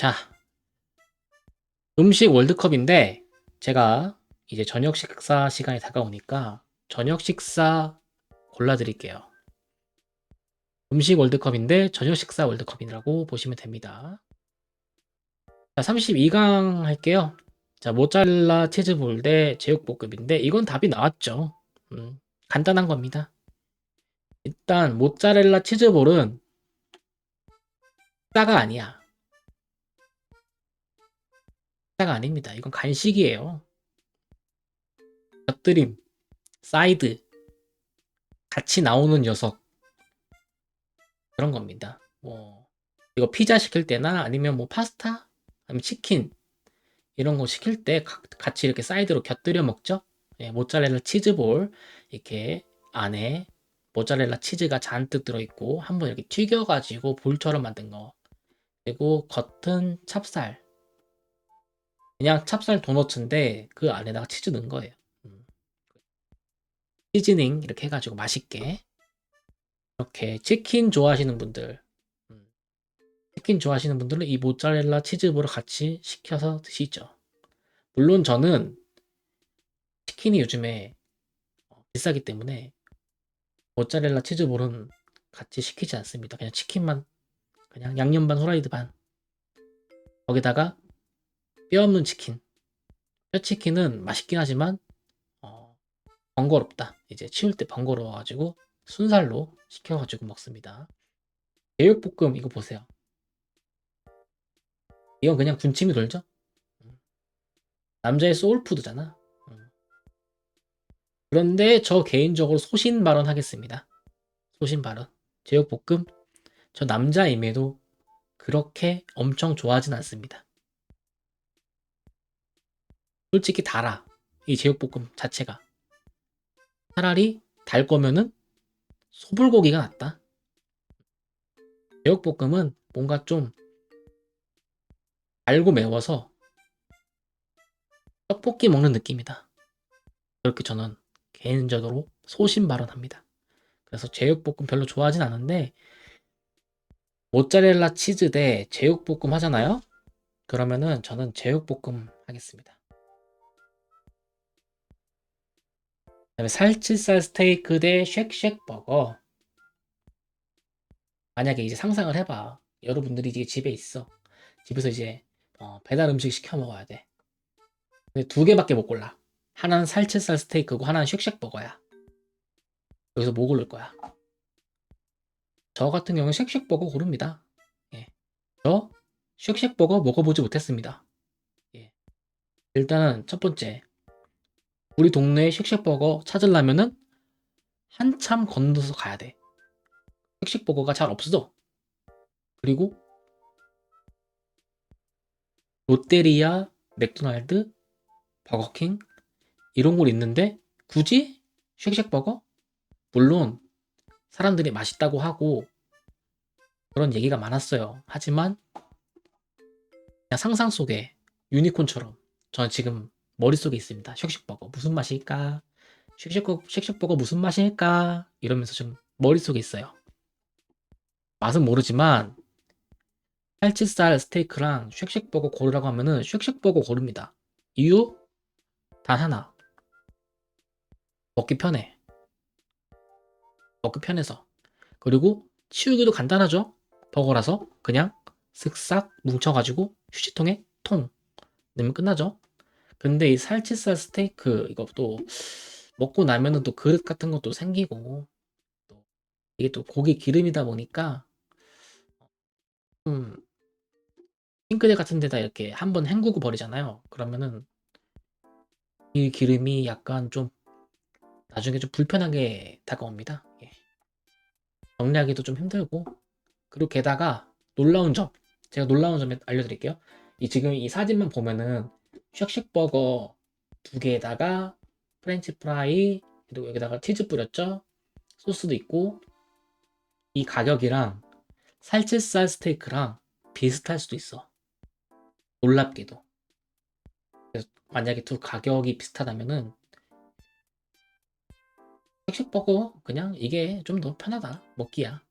자, 음식 월드컵인데 제가 이제 저녁 식사 시간이 다가오니까 저녁 식사 골라드릴게요. 음식 월드컵인데 저녁 식사 월드컵이라고 보시면 됩니다. 자, 32강 할게요. 자, 모짜렐라 치즈볼 대 제육볶음인데 이건 답이 나왔죠. 음, 간단한 겁니다. 일단 모짜렐라 치즈볼은 싸가 아니야. 싸가 아닙니다. 이건 간식이에요. 곁들임, 사이드, 같이 나오는 녀석 그런 겁니다. 뭐 이거 피자 시킬 때나 아니면 뭐 파스타, 아니면 치킨 이런 거 시킬 때 같이 이렇게 사이드로 곁들여 먹죠. 예, 모짜렐라 치즈볼 이렇게 안에 모짜렐라 치즈가 잔뜩 들어있고 한번 이렇게 튀겨가지고 볼처럼 만든 거. 그리고 겉은 찹쌀. 그냥 찹쌀 도너츠인데 그 안에다가 치즈 넣은 거예요. 음, 시즈닝 이렇게 해가지고 맛있게. 이렇게 치킨 좋아하시는 분들, 음, 치킨 좋아하시는 분들은 이 모짜렐라 치즈볼을 같이 시켜서 드시죠. 물론 저는 치킨이 요즘에 비싸기 때문에 모짜렐라 치즈볼은 같이 시키지 않습니다. 그냥 치킨만, 그냥 양념 반 후라이드 반. 거기다가 뼈 없는 치킨. 뼈 치킨은 맛있긴 하지만 어, 번거롭다. 이제 치울 때 번거로워가지고 순살로 시켜가지고 먹습니다. 제육볶음 이거 보세요. 이건 그냥 군침이 돌죠? 남자의 소울푸드잖아. 그런데 저 개인적으로 소신 발언하겠습니다. 소신 발언. 제육볶음 저 남자임에도 그렇게 엄청 좋아하진 않습니다. 솔직히 달아. 이 제육볶음 자체가. 차라리 달 거면은 소불고기가 낫다. 제육볶음은 뭔가 좀 달고 매워서 떡볶이 먹는 느낌이다. 그렇게 저는 개인적으로 소신 발언합니다. 그래서 제육볶음 별로 좋아하진 않은데 모짜렐라 치즈 대 제육볶음 하잖아요? 그러면은 저는 제육볶음 하겠습니다. 그다음에 살치살 스테이크 대 쉑쉑 버거. 만약에 이제 상상을 해봐. 여러분들이 이제 집에 있어. 집에서 이제 배달 음식 시켜 먹어야 돼. 근데 두 개밖에 못 골라. 하나는 살치살 스테이크고 하나는 쉑쉑 버거야. 여기서 뭐 고를 거야? 저 같은 경우는 쉑쉑 버거 고릅니다. 예. 저 쉑쉑 버거 먹어보지 못했습니다. 예. 일단은 첫 번째, 우리 동네에 쉑쉑 버거 찾으려면은 한참 건너서 가야 돼. 쉑쉑 버거가 잘 없어. 그리고 롯데리아, 맥도날드, 버거킹 이런 곳 있는데 굳이 쉑쉑버거? 물론 사람들이 맛있다고 하고 그런 얘기가 많았어요. 하지만 그냥 상상 속에 유니콘처럼 저는 지금 머릿속에 있습니다. 쉑쉑버거 무슨 맛일까? 쉑쉑버거 무슨 맛일까? 이러면서 좀 머릿속에 있어요. 맛은 모르지만 살치살 스테이크랑 쉑쉑버거 고르라고 하면은 쉑쉑버거 고릅니다. 이유? 단 하나. 먹기 편해. 먹기 편해서. 그리고 치우기도 간단하죠. 버거라서 그냥 쓱싹 뭉쳐가지고 휴지통에 통 넣으면 끝나죠. 근데 이 살치살 스테이크 이것도 먹고 나면은 또 그릇 같은 것도 생기고 또 이게 또 고기 기름이다 보니까 좀 싱크대 같은 데다 이렇게 한번 헹구고 버리잖아요. 그러면은 이 기름이 약간 좀 나중에 좀 불편하게 다가옵니다. 예. 정리하기도 좀 힘들고 그리고 게다가 놀라운 점, 제가 놀라운 점 알려드릴게요. 이 지금 이 사진만 보면은 쉑쉑버거 두 개에다가 프렌치 프라이 그리고 여기다가 치즈 뿌렸죠. 소스도 있고 이 가격이랑 살치살 스테이크랑 비슷할 수도 있어. 놀랍게도. 그래서 만약에 두 가격이 비슷하다면은 쉑쉑버거 그냥 이게 좀 더 편하다 먹기야.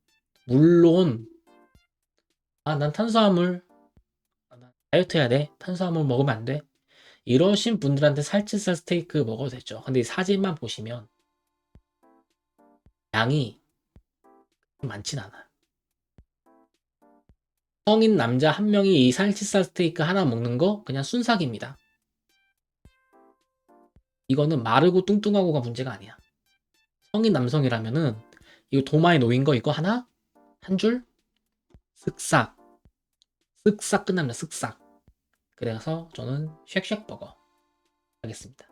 물론 난 탄수화물 다이어트 해야 돼. 탄수화물 먹으면 안 돼. 이러신 분들한테 살치살 스테이크 먹어도 되죠. 근데 이 사진만 보시면 양이 많진 않아. 성인 남자 한 명이 이 살치살 스테이크 하나 먹는 거 그냥 순삭입니다. 이거는 마르고 뚱뚱하고가 문제가 아니야. 성인 남성이라면은 이거 도마에 놓인 거 이거 하나? 한 줄? 쓱싹. 쓱싹 끝납니다. 쓱싹. 그래서 저는 쉑쉑버거 하겠습니다.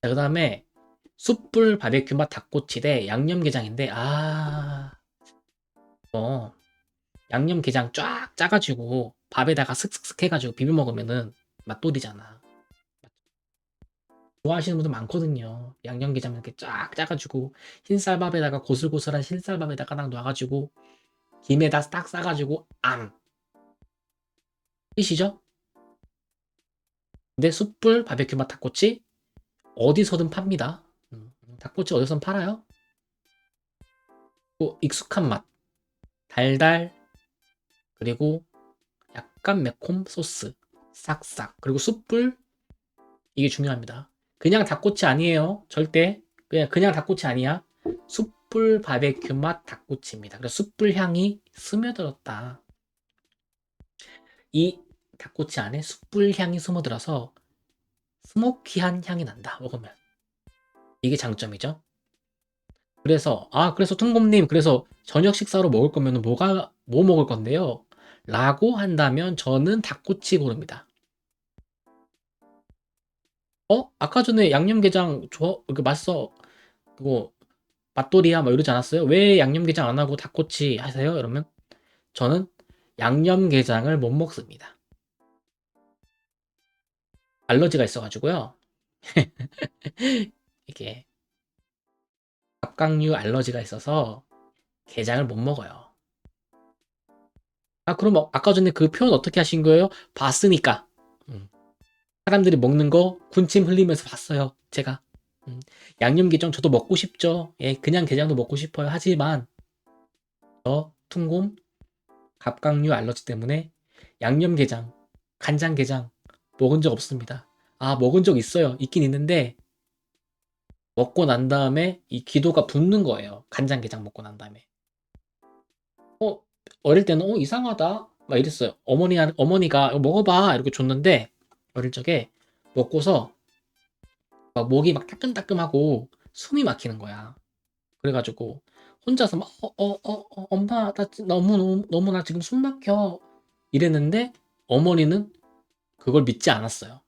자, 그 다음에 숯불 바베큐 맛 닭꼬치 대 양념게장인데 양념게장 쫙 짜가지고 밥에다가 슥슥슥 해가지고 비벼 먹으면은 맛돌이잖아. 좋아하시는 분들 많거든요. 양념게장 이렇게 쫙 짜가지고 흰쌀밥에다가 고슬고슬한 흰쌀밥에다가 딱 놔가지고 김에다 딱 싸가지고 뜻이죠? 근데 숯불 바베큐 맛 닭꼬치 어디서든 팝니다. 닭꼬치 어디서든 팔아요. 또 익숙한 맛, 달달 그리고 약간 매콤 소스 싹싹 그리고 숯불 이게 중요합니다. 그냥 닭꼬치 아니에요. 절대 그냥 닭꼬치 아니야. 숯불 바베큐 맛 닭꼬치입니다. 그래서 숯불 향이 스며들었다. 이 닭꼬치 안에 숯불 향이 스며들어서 스모키한 향이 난다. 먹으면 이게 장점이죠. 그래서 퉁곰님 그래서 저녁 식사로 먹을 거면 뭐 먹을 건데요? 라고 한다면 저는 닭꼬치 고릅니다. 아까 전에 양념게장 그 맛있어. 그거 맛돌이야 막 이러지 않았어요? 왜 양념게장 안 하고 닭꼬치 하세요? 이러면 저는 양념게장을 못 먹습니다. 알러지가 있어가지고요. 이게 갑각류 알러지가 있어서 게장을 못 먹어요. 그럼 아까 전에 그 표현 어떻게 하신 거예요? 봤으니까. 음, 사람들이 먹는 거 군침 흘리면서 봤어요. 제가. 양념게장 저도 먹고 싶죠. 예, 그냥 게장도 먹고 싶어요. 하지만 퉁곰 갑각류 알러지 때문에 양념게장, 간장게장 먹은 적 없습니다. 먹은 적 있어요. 있긴 있는데 먹고 난 다음에 이 기도가 붓는 거예요. 간장게장 먹고 난 다음에. 어, 어릴 때는 이상하다 막 이랬어요. 어머니가 이거 먹어봐 이렇게 줬는데 어릴 적에 먹고서 막 목이 막 따끔따끔하고 숨이 막히는 거야. 그래가지고 혼자서 막 엄마 나 너무 나 지금 숨 막혀 이랬는데 어머니는 그걸 믿지 않았어요.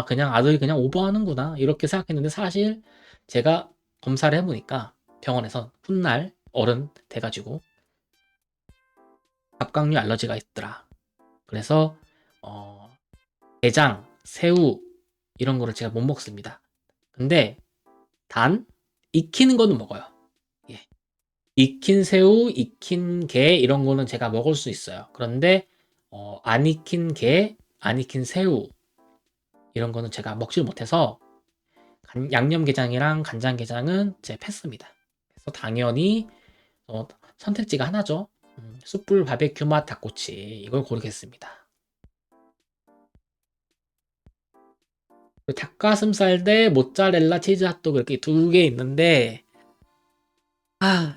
그냥 아들이 그냥 오버하는구나 이렇게 생각했는데 사실 제가 검사를 해보니까 병원에서 훗날 어른 돼가지고 갑각류 알러지가 있더라. 그래서 어, 게장, 새우 이런 거를 제가 못 먹습니다. 근데 단 익히는 거는 먹어요. 예. 익힌 새우, 익힌 게 이런 거는 제가 먹을 수 있어요. 그런데 안 익힌 게, 안 익힌 새우 이런 거는 제가 먹질 못해서 양념게장이랑 간장게장은 제 패스입니다. 그래서 당연히 선택지가 하나죠. 숯불 바베큐 맛 닭꼬치 이걸 고르겠습니다. 닭가슴살 대 모짜렐라 치즈 핫도그 이렇게 두 개 있는데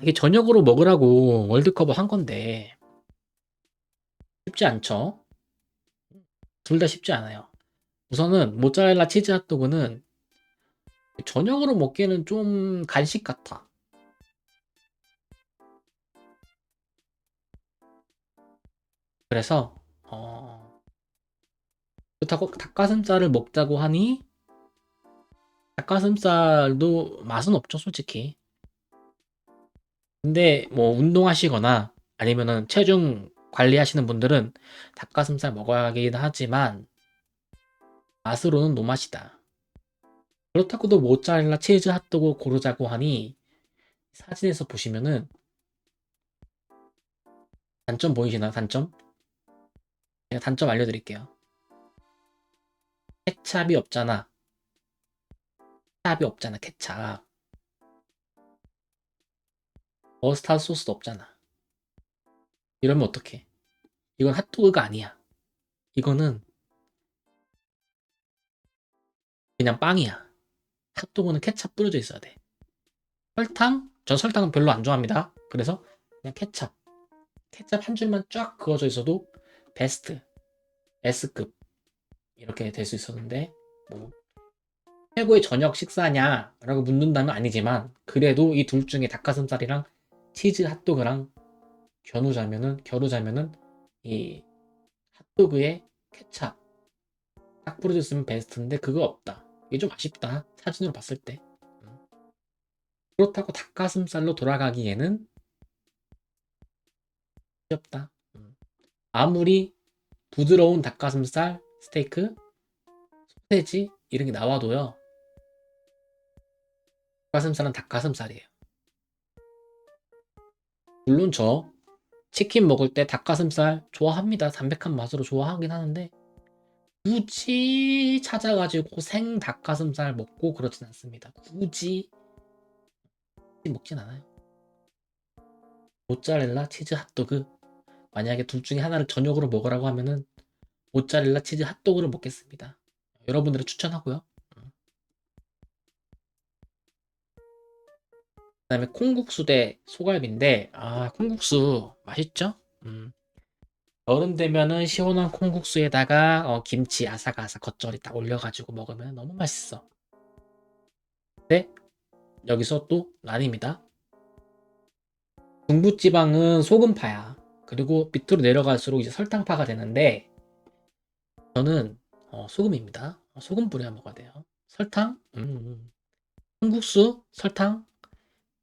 이게 저녁으로 먹으라고 월드컵을 한 건데 쉽지 않죠? 둘 다 쉽지 않아요. 우선은 모짜렐라 치즈 핫도그는 저녁으로 먹기에는 좀 간식 같아. 그래서 그렇다고 닭가슴살을 먹자고 하니 닭가슴살도 맛은 없죠, 솔직히. 근데 뭐 운동하시거나 아니면은 체중 관리하시는 분들은 닭가슴살 먹어야 하긴 하지만 맛으로는 노맛이다. 그렇다고도 모짜렐라 치즈 핫도그 고르자고 하니 사진에서 보시면은 단점 보이시나요? 단점? 제가 단점 알려드릴게요. 케찹이 없잖아. 케찹이 없잖아, 케찹. 머스타드 소스도 없잖아. 이러면 어떡해? 이건 핫도그가 아니야. 이거는 그냥 빵이야. 핫도그는 케찹 뿌려져 있어야 돼. 설탕? 저 설탕은 별로 안 좋아합니다. 그래서 그냥 케찹 한 줄만 쫙 그어져 있어도 베스트, S급 이렇게 될 수 있었는데 뭐 최고의 저녁 식사냐라고 묻는다면 아니지만 그래도 이 둘 중에 닭가슴살이랑 치즈 핫도그랑 겨루자면은 이 핫도그에 케찹 딱 뿌려줬으면 베스트인데 그거 없다. 이게 좀 아쉽다. 사진으로 봤을 때. 음. 그렇다고 닭가슴살로 돌아가기에는 어렵다. 아무리 부드러운 닭가슴살, 스테이크, 소세지 이런 게 나와도요. 닭가슴살은 닭가슴살이에요. 물론 저 치킨 먹을 때 닭가슴살 좋아합니다. 담백한 맛으로 좋아하긴 하는데 굳이 찾아가지고 생 닭가슴살 먹고 그러진 않습니다. 굳이 먹진 않아요. 모짜렐라 치즈 핫도그 만약에 둘 중에 하나를 저녁으로 먹으라고 하면은 모짜렐라 치즈 핫도그를 먹겠습니다. 여러분들은 추천하고요. 그다음에 콩국수 대 소갈비인데 콩국수 맛있죠? 여름 되면은 시원한 콩국수에다가 김치 아삭아삭 겉절이 딱 올려가지고 먹으면 너무 맛있어. 근데 여기서 또 난입니다. 중부지방은 소금파야. 그리고 밑으로 내려갈수록 이제 설탕파가 되는데 저는 소금입니다. 소금 뿌려 먹어야 돼요. 설탕? 콩국수 설탕?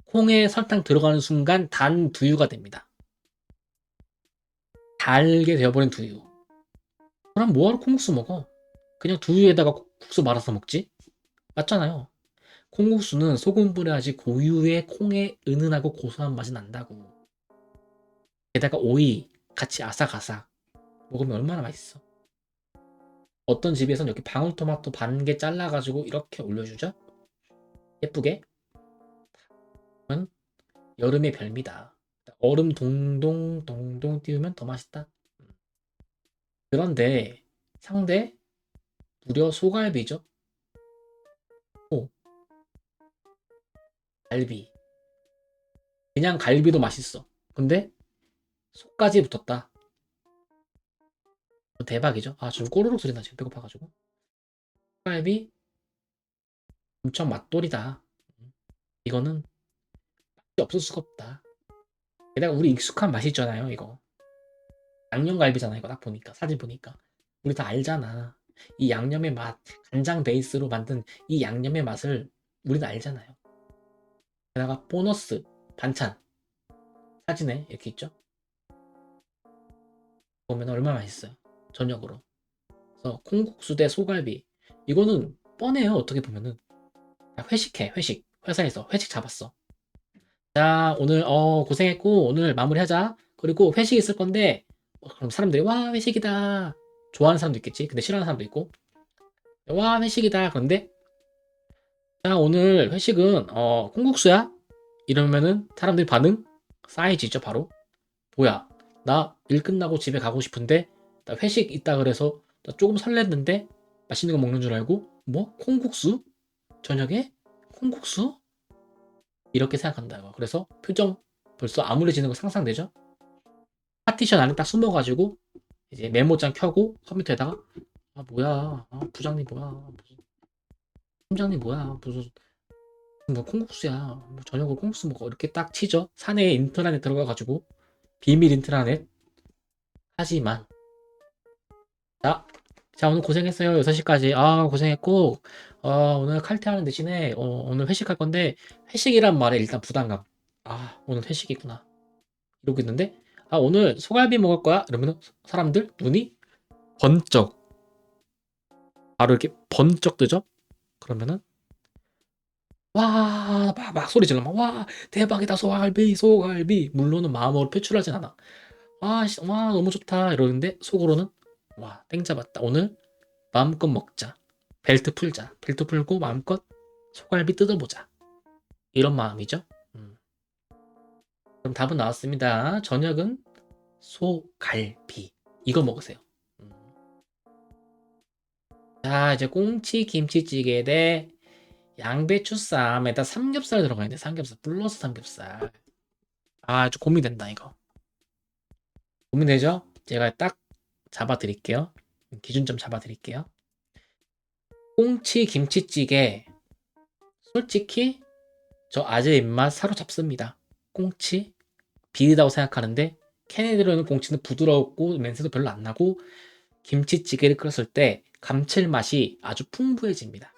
콩에 설탕 들어가는 순간 단 두유가 됩니다. 달게 되어버린 두유. 그럼 뭐하러 콩국수 먹어? 그냥 두유에다가 국수 말아서 먹지? 맞잖아요. 콩국수는 소금 뿌려야지 고유의 콩의 은은하고 고소한 맛이 난다고. 게다가 오이 같이 아삭아삭 먹으면 얼마나 맛있어. 어떤 집에선 이렇게 방울토마토 반 개 잘라가지고 이렇게 올려주죠? 예쁘게. 그러면 여름의 별미다. 얼음 동동 동동 띄우면 더 맛있다. 그런데 상대 무려 소갈비죠. 오, 갈비. 그냥 갈비도 맛있어. 근데 속까지 붙었다. 대박이죠. 지금 꼬르륵 소리 나 지금 배고파가지고. 소갈비 엄청 맛돌이다. 이거는 없을 수가 없다. 게다가 우리 익숙한 맛이 있잖아요, 이거. 양념갈비잖아, 이거 딱 보니까. 사진 보니까. 우리 다 알잖아. 이 양념의 맛, 간장 베이스로 만든 이 양념의 맛을 우리는 알잖아요. 게다가 보너스, 반찬. 사진에 이렇게 있죠? 보면 얼마나 맛있어요. 저녁으로. 그래서 콩국수 대 소갈비. 이거는 뻔해요, 어떻게 보면은. 야, 회식해, 회식. 회사에서 회식 잡았어. 자, 오늘 고생했고 오늘 마무리하자. 그리고 회식 있을 건데 그럼 사람들이 와 회식이다. 좋아하는 사람도 있겠지. 근데 싫어하는 사람도 있고. 와 회식이다. 그런데 자 오늘 회식은 콩국수야. 이러면은 사람들이 반응 쌓이지죠 바로. 뭐야? 나 일 끝나고 집에 가고 싶은데 나 회식 있다 그래서 나 조금 설렜는데 맛있는 거 먹는 줄 알고 뭐 콩국수? 저녁에 콩국수? 이렇게 생각한다고. 그래서 표정 벌써 암울해지는 거 상상되죠? 파티션 안에 딱 숨어가지고 이제 메모장 켜고 컴퓨터에다가 뭐야 부장님 뭐야 무슨 팀장님 뭐야 무슨 뭐 콩국수야 뭐 저녁으로 콩국수 먹어 이렇게 딱 치죠. 사내 인트라넷 들어가가지고 비밀 인트라넷. 하지만 자, 자 오늘 고생했어요. 6시까지 고생했고 오늘 칼퇴하는 대신에 오늘 회식할 건데 회식이란 말에 일단 부담감. 오늘 회식이구나 이러고 있는데 오늘 소갈비 먹을 거야 이러면 사람들 눈이 번쩍 바로 이렇게 번쩍 뜨죠. 그러면은 와, 막 소리 질러. 와, 대박이다, 소갈비, 소갈비. 물론은 마음으로 표출하진 않아. 와, 너무 좋다. 이러는데 속으로는 와, 땡 잡았다. 오늘 마음껏 먹자. 벨트 풀자. 벨트 풀고 마음껏 소갈비 뜯어보자. 이런 마음이죠. 음. 그럼 답은 나왔습니다. 저녁은 소갈비. 이거 먹으세요. 음. 자, 이제 꽁치 김치찌개 대 양배추 쌈에다 삼겹살 들어가 있네. 삼겹살 플러스 삼겹살. 아, 좀 고민된다 이거. 고민되죠? 제가 딱 잡아드릴게요. 기준점 잡아드릴게요. 꽁치 김치찌개 솔직히 저 아재 입맛 사로잡습니다. 꽁치 비리다고 생각하는데 캔에 들어있는 꽁치는 부드럽고 냄새도 별로 안 나고 김치찌개를 끓였을 때 감칠맛이 아주 풍부해집니다.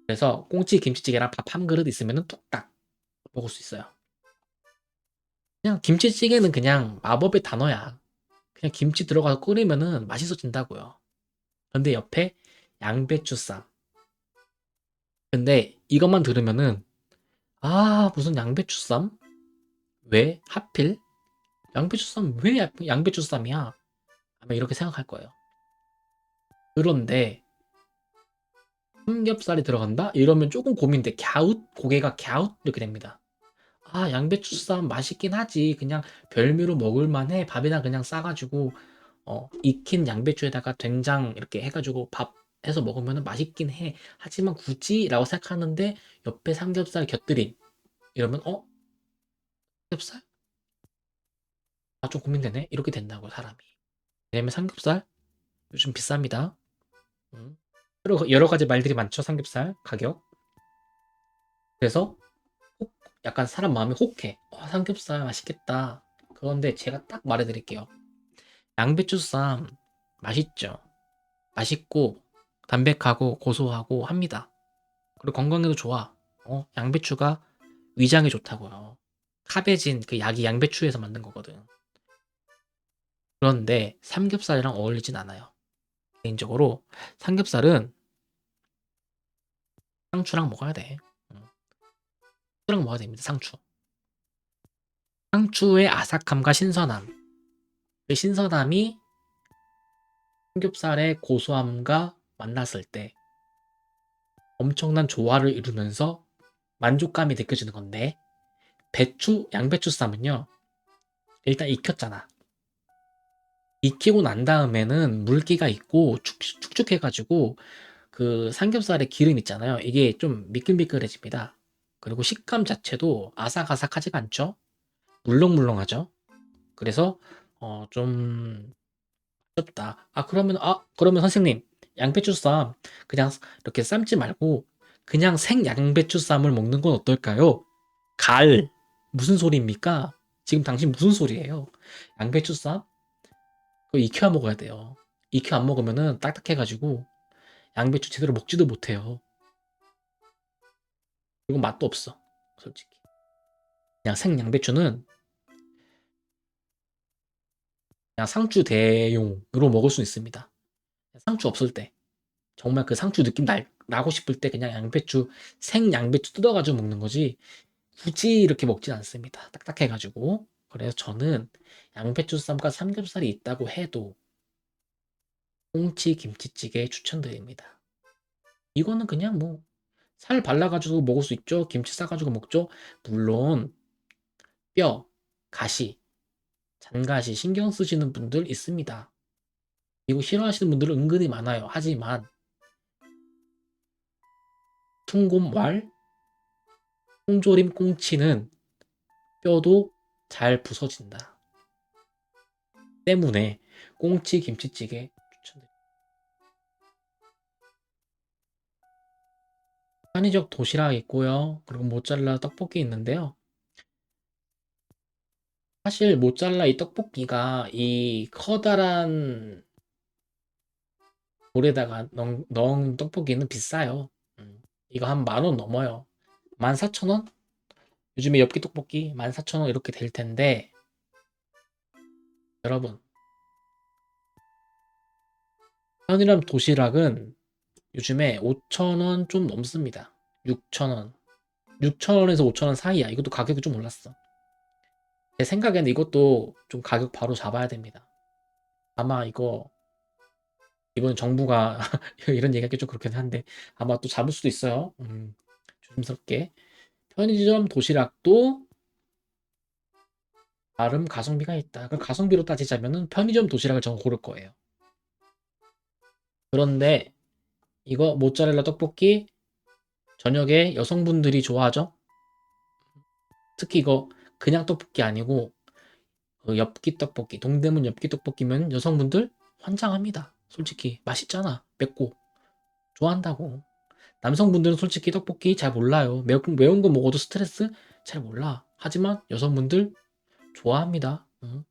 그래서 꽁치 김치찌개랑 밥 한 그릇 있으면 뚝딱 먹을 수 있어요. 그냥 김치찌개는 그냥 마법의 단어야. 그냥 김치 들어가서 끓이면은 맛있어진다고요. 근데 옆에 양배추 쌈. 근데 이것만 들으면은 무슨 양배추 쌈? 왜 하필? 양배추 쌈 왜 양배추 쌈이야? 아마 이렇게 생각할 거예요. 그런데 삼겹살이 들어간다? 이러면 조금 고민돼. 갸웃? 고개가 갸웃? 이렇게 됩니다. 양배추 쌈 맛있긴 하지. 그냥 별미로 먹을 만해. 밥이나 그냥 싸가지고 익힌 양배추에다가 된장 이렇게 해가지고 밥 해서 먹으면 맛있긴 해. 하지만 굳이 라고 생각하는데 옆에 삼겹살 곁들임 이러면 삼겹살? 좀 고민되네. 이렇게 된다고 사람이. 왜냐면 삼겹살 요즘 비쌉니다. 음. 여러 가지 말들이 많죠. 삼겹살 가격. 그래서 약간 사람 마음이 혹해. 삼겹살 맛있겠다. 그런데 제가 딱 말해드릴게요. 양배추 쌈 맛있죠. 맛있고 담백하고 고소하고 합니다. 그리고 건강에도 좋아. 양배추가 위장에 좋다고요. 카베진 그 약이 양배추에서 만든 거거든. 그런데 삼겹살이랑 어울리진 않아요. 개인적으로 삼겹살은 상추랑 먹어야 돼. 상추랑 먹어야 됩니다. 상추. 상추의 아삭함과 신선함. 그 신선함이 삼겹살의 고소함과 만났을 때 엄청난 조화를 이루면서 만족감이 느껴지는 건데 양배추 쌈은요. 일단 익혔잖아. 익히고 난 다음에는 물기가 있고 축축해가지고 그 삼겹살의 기름 있잖아요. 이게 좀 미끌미끌해집니다. 그리고 식감 자체도 아삭아삭하지가 않죠. 물렁물렁하죠. 그래서 좀 아쉽다. 그러면 선생님 양배추 쌈 그냥 이렇게 삶지 말고 그냥 생 양배추 쌈을 먹는 건 어떨까요? 갈 무슨 소리입니까? 지금 당신 무슨 소리예요? 양배추 쌈? 그거 익혀야 먹어야 돼요. 익혀 안 먹으면은 딱딱해가지고 양배추 제대로 먹지도 못해요. 그리고 맛도 없어. 솔직히. 그냥 생 양배추는 그냥 상추 대용으로 먹을 수 있습니다. 상추 없을 때. 정말 그 상추 느낌 나고 싶을 때 그냥 생 양배추 뜯어가지고 먹는 거지. 굳이 이렇게 먹진 않습니다. 딱딱해가지고. 그래서 저는 양배추 쌈과 삼겹살이 있다고 해도 꽁치 김치찌개 추천드립니다. 이거는 그냥 뭐 살 발라가지고 먹을 수 있죠. 김치 싸가지고 먹죠. 물론 뼈, 가시, 잔가시 신경 쓰시는 분들 있습니다. 이거 싫어하시는 분들 은근히 많아요. 하지만 퉁곰왈, 통조림 꽁치는 뼈도 잘 부서진다. 때문에 꽁치 김치찌개 추천드립니다. 한의적 도시락 있고요. 그리고 모짜렐라 떡볶이 있는데요. 사실 모짜렐라 이 떡볶이가 이 커다란 볼에다가 넣은 떡볶이는 비싸요. 이거 한 10,000원 넘어요. 14,000원? 요즘에 엽기 떡볶이 14,000원 이렇게 될 텐데 여러분 편의점 도시락은 요즘에 5,000원 좀 넘습니다. 6,000원. 6,000원에서 5,000원 사이야. 이것도 가격이 좀 올랐어. 제 생각에는 이것도 좀 가격 바로 잡아야 됩니다. 아마 이번 정부가 이런 얘기하기 좀 그렇긴 한데 아마 또 잡을 수도 있어요. 조심스럽게. 편의점 도시락도 나름 가성비가 있다. 그 가성비로 따지자면은 편의점 도시락을 저는 고를 거예요. 그런데 이거 모짜렐라 떡볶이 저녁에 여성분들이 좋아하죠? 특히 이거 그냥 떡볶이 아니고 그 엽기 떡볶이, 동대문 엽기 떡볶이면 여성분들 환장합니다. 솔직히 맛있잖아. 맵고 좋아한다고. 남성분들은 솔직히 떡볶이 잘 몰라요. 매운 거 먹어도 스트레스 잘 몰라. 하지만 여성분들 좋아합니다. 응.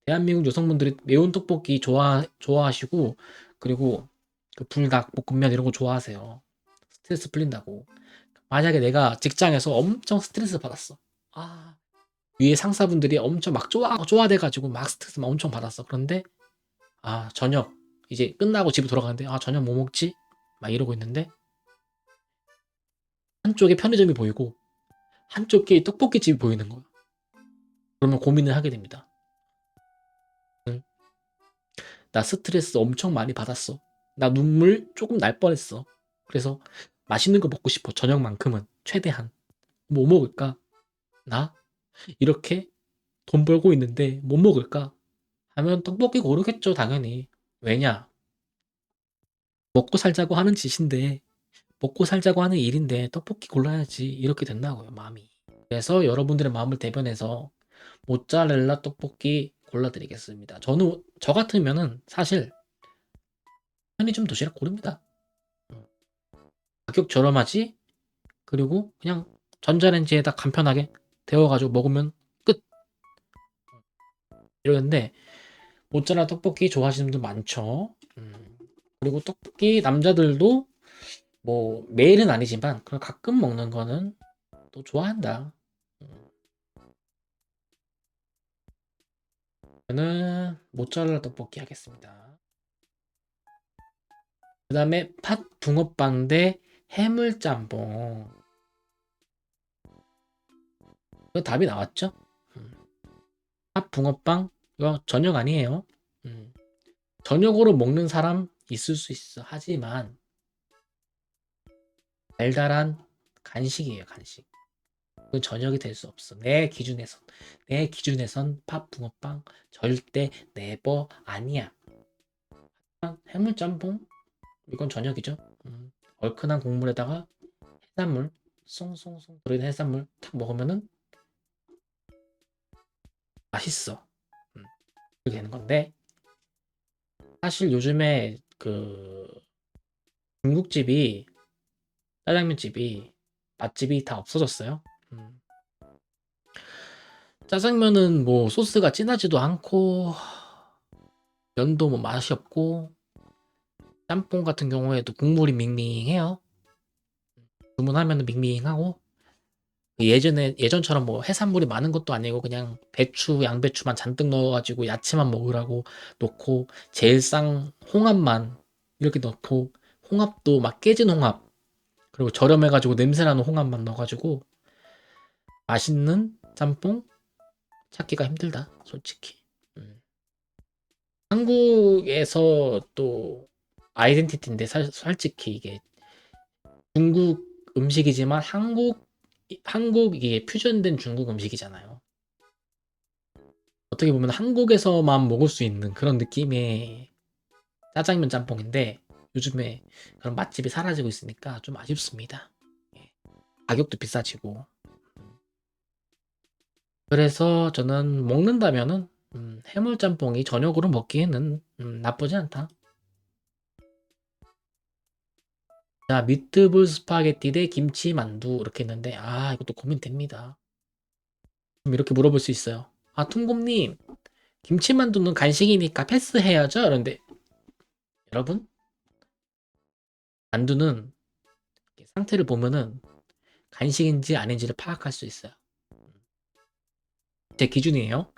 대한민국 여성분들이 매운 떡볶이 좋아하시고, 그리고 그 불닭, 볶음면 이런 거 좋아하세요. 스트레스 풀린다고. 만약에 내가 직장에서 엄청 스트레스 받았어. 아, 위에 상사분들이 엄청 막 쪼아대가지고 막 스트레스 막 엄청 받았어. 그런데, 저녁, 이제 끝나고 집에 돌아가는데, 저녁 뭐 먹지? 막 이러고 있는데, 한쪽에 편의점이 보이고, 한쪽에 떡볶이집이 보이는 거야. 그러면 고민을 하게 됩니다. 응? 나 스트레스 엄청 많이 받았어. 나 눈물 조금 날 뻔했어. 그래서 맛있는 거 먹고 싶어. 저녁만큼은 최대한. 뭐 먹을까? 나 이렇게 돈 벌고 있는데 뭐 먹을까? 하면 떡볶이 고르겠죠, 당연히. 왜냐? 먹고 살자고 하는 짓인데, 먹고 살자고 하는 일인데 떡볶이 골라야지. 이렇게 된다고요, 마음이. 그래서 여러분들의 마음을 대변해서 모짜렐라 떡볶이 골라드리겠습니다. 저 같으면은 사실 편의점 도시락 고릅니다. 가격 저렴하지? 그리고 그냥 전자레인지에다 간편하게 데워가지고 먹으면 끝! 이러는데 모짜렐라 떡볶이 좋아하시는 분들 많죠. 그리고 떡볶이 남자들도 뭐 매일은 아니지만 그런 가끔 먹는 거는 또 좋아한다. 음, 저는 모짜렐라 떡볶이 하겠습니다. 그 다음에 팥 붕어빵 대 해물짬뽕. 그 답이 나왔죠? 음, 팥 붕어빵 이거 저녁 아니에요. 음, 저녁으로 먹는 사람 있을 수 있어. 하지만 달달한 간식이에요, 간식. 그 저녁이 될 수 없어. 내 기준에선 팥 붕어빵 절대 네버 아니야. 해물짬뽕 이건 저녁이죠. 얼큰한 국물에다가 해산물 송송송 들어있는 해산물 탁 먹으면은 맛있어. 그렇게 되는 건데 사실 요즘에 그 중국집이 짜장면집이 맛집이 다 없어졌어요. 음, 짜장면은 뭐 소스가 진하지도 않고 면도 뭐 맛이 없고 짬뽕 같은 경우에도 국물이 밍밍해요. 주문하면은 밍밍하고 예전처럼 뭐 해산물이 많은 것도 아니고 그냥 배추, 양배추만 잔뜩 넣어가지고 야채만 먹으라고 놓고 제일 싼 홍합만 이렇게 넣고 홍합도 막 깨진 홍합 그리고 저렴해가지고 냄새나는 홍합만 넣어가지고 맛있는 짬뽕 찾기가 힘들다, 솔직히. 음. 한국에서 또 아이덴티티인데 솔직히 이게 중국 음식이지만 한국 이게 퓨전된 중국 음식이잖아요. 어떻게 보면 한국에서만 먹을 수 있는 그런 느낌의 짜장면 짬뽕인데 요즘에 그런 맛집이 사라지고 있으니까 좀 아쉽습니다. 예. 가격도 비싸지고. 그래서 저는 먹는다면은 해물 짬뽕이 저녁으로 먹기에는 나쁘지 않다. 자, 미트볼 스파게티 대 김치 만두 이렇게 했는데 이것도 고민됩니다. 그럼 이렇게 물어볼 수 있어요. 퉁곰님, 김치 만두는 간식이니까 패스해야죠. 그런데 여러분, 만두는 상태를 보면은 간식인지 아닌지를 파악할 수 있어요. 제 기준이에요.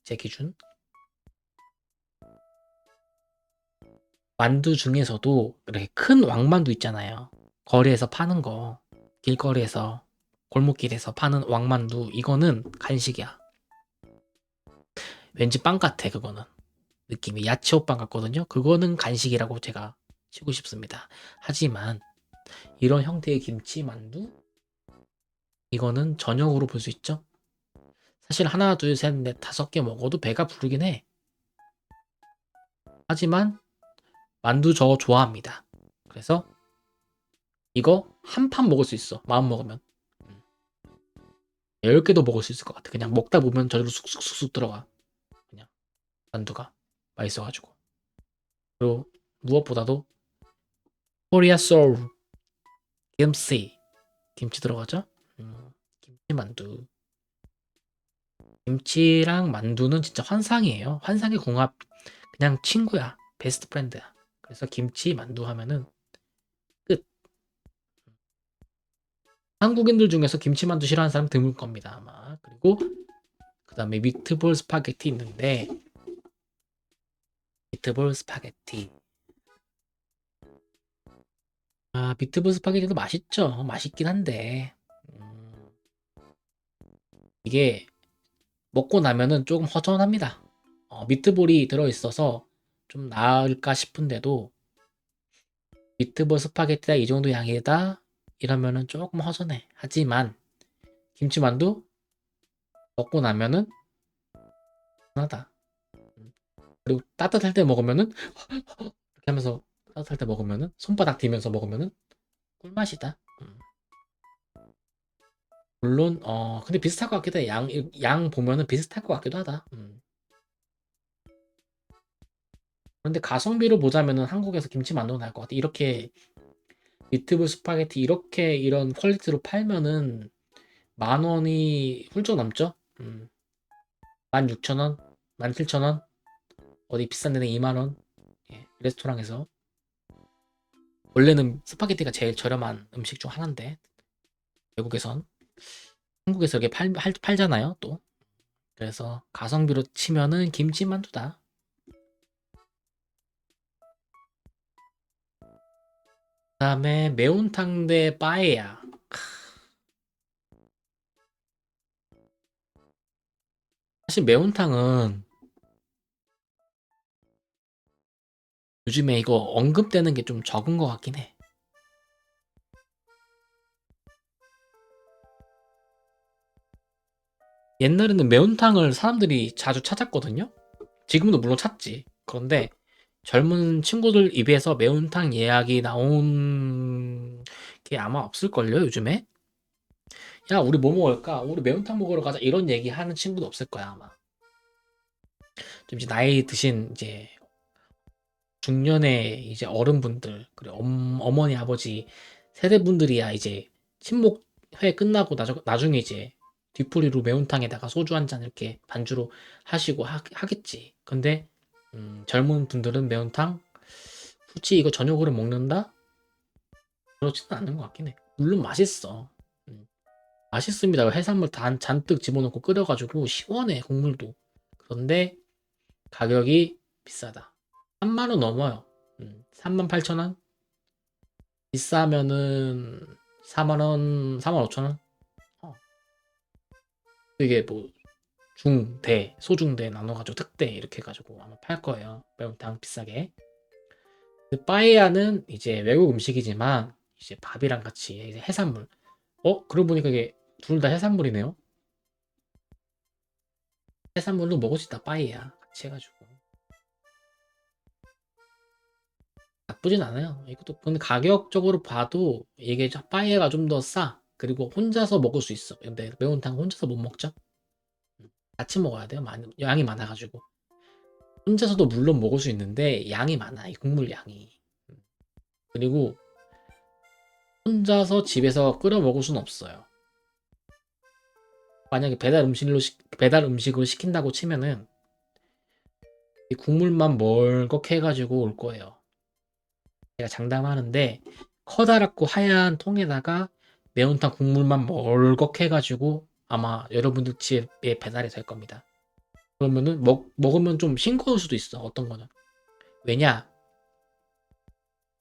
제 기준. 만두 중에서도 이렇게 큰 왕만두 있잖아요. 거리에서 파는 거. 길거리에서, 골목길에서 파는 왕만두. 이거는 간식이야. 왠지 빵 같아, 그거는. 느낌이 야채호빵 같거든요. 그거는 간식이라고 제가 치고 싶습니다. 하지만 이런 형태의 김치 만두? 이거는 저녁으로 볼 수 있죠. 사실 하나, 둘, 셋, 넷, 5개 먹어도 배가 부르긴 해. 하지만 만두 저 좋아합니다. 그래서 이거 한 판 먹을 수 있어. 마음 먹으면. 10개도 먹을 수 있을 것 같아. 그냥 먹다 보면 저리로 쑥쑥쑥쑥 들어가. 그냥 만두가 맛있어가지고. 그리고 무엇보다도 코리아 소울 김치 김치 들어가죠? 김치 만두. 김치랑 만두는 진짜 환상이에요. 환상의 궁합. 그냥 친구야. 베스트 프렌드야. 그래서 김치 만두 하면은 끝. 한국인들 중에서 김치 만두 싫어하는 사람 드물 겁니다, 아마. 그리고 그다음에 미트볼 스파게티 있는데 미트볼 스파게티. 아, 미트볼 스파게티도 맛있죠. 맛있긴 한데 음, 이게 먹고 나면은 조금 허전합니다. 미트볼이 들어있어서 좀 나을까 싶은데도 미트볼 스파게티가 이 정도 양이다 이러면은 조금 허전해. 하지만 김치만두 먹고 나면은 하다. 그리고 따뜻할 때 먹으면은 이렇게 하면서 따뜻할 때 먹으면은 손바닥 뒤면서 먹으면은 꿀맛이다. 물론 근데 비슷할 것 같기도 해. 양 보면은 비슷할 것 같기도 하다. 그런데 가성비로 보자면은 한국에서 김치만두가 나을 것 같아. 이렇게 미트볼 스파게티 이렇게 이런 퀄리티로 팔면은 10,000원이 훌쩍 넘죠? 16,000원, 17,000원, 어디 비싼 데는 2만 원. 예, 레스토랑에서 원래는 스파게티가 제일 저렴한 음식 중 하나인데 외국에선 한국에서 이렇게 팔잖아요, 또. 그래서 가성비로 치면은 김치만두다. 그다음에 매운탕 대 빠에야. 사실 매운탕은 요즘에 이거 언급되는 게 좀 적은 것 같긴 해. 옛날에는 매운탕을 사람들이 자주 찾았거든요. 지금도 물론 찾지. 그런데 젊은 친구들 입에서 매운탕 예약이 나온 게 아마 없을걸요, 요즘에? 야, 우리 뭐 먹을까? 우리 매운탕 먹으러 가자. 이런 얘기 하는 친구도 없을 거야, 아마. 좀 이제 나이 드신 이제 중년의 이제 어른분들, 그리고 어머니, 아버지 세대분들이야 이제 친목회 끝나고 나중에 이제 뒤풀이로 매운탕에다가 소주 한 잔 이렇게 반주로 하시고 하겠지. 근데 젊은 분들은 매운탕 굳이 이거 저녁으로 먹는다? 그렇지는 않는 것 같긴 해. 물론 맛있어. 음, 맛있습니다. 해산물 잔뜩 집어넣고 끓여가지고 시원해 국물도. 그런데 가격이 비싸다. 3만 원 넘어요. 38,000원? 비싸면은 4만 원, 4만 5천 원? 어. 이게 뭐 중, 대, 소중대 나눠가지고 특대 이렇게 해가지고 아마 팔 거예요. 매운탕 비싸게. 근데 빠에야는 이제 외국 음식이지만 이제 밥이랑 같이 이제 해산물. 그러고 보니까 이게 둘 다 해산물이네요. 해산물로 먹을 수 있다 빠에야 같이 해가지고 나쁘진 않아요. 이것도 근데 가격적으로 봐도 이게 빠에야가 좀 더 싸. 그리고 혼자서 먹을 수 있어. 근데 매운탕 혼자서 못 먹죠? 같이 먹어야 돼요. 양이 많아가지고. 혼자서도 물론 먹을 수 있는데 양이 많아. 이 국물 양이. 그리고 혼자서 집에서 끓여 먹을 수는 없어요. 만약에 배달 음식으로 시킨다고 치면은 이 국물만 멀겋게 해가지고 올 거예요. 제가 장담하는데 커다랗고 하얀 통에다가 매운탕 국물만 멀겋게 해가지고 아마 여러분들 집에 배달이 될 겁니다. 그러면은 먹으면 좀 싱거울 수도 있어. 어떤 거는. 왜냐?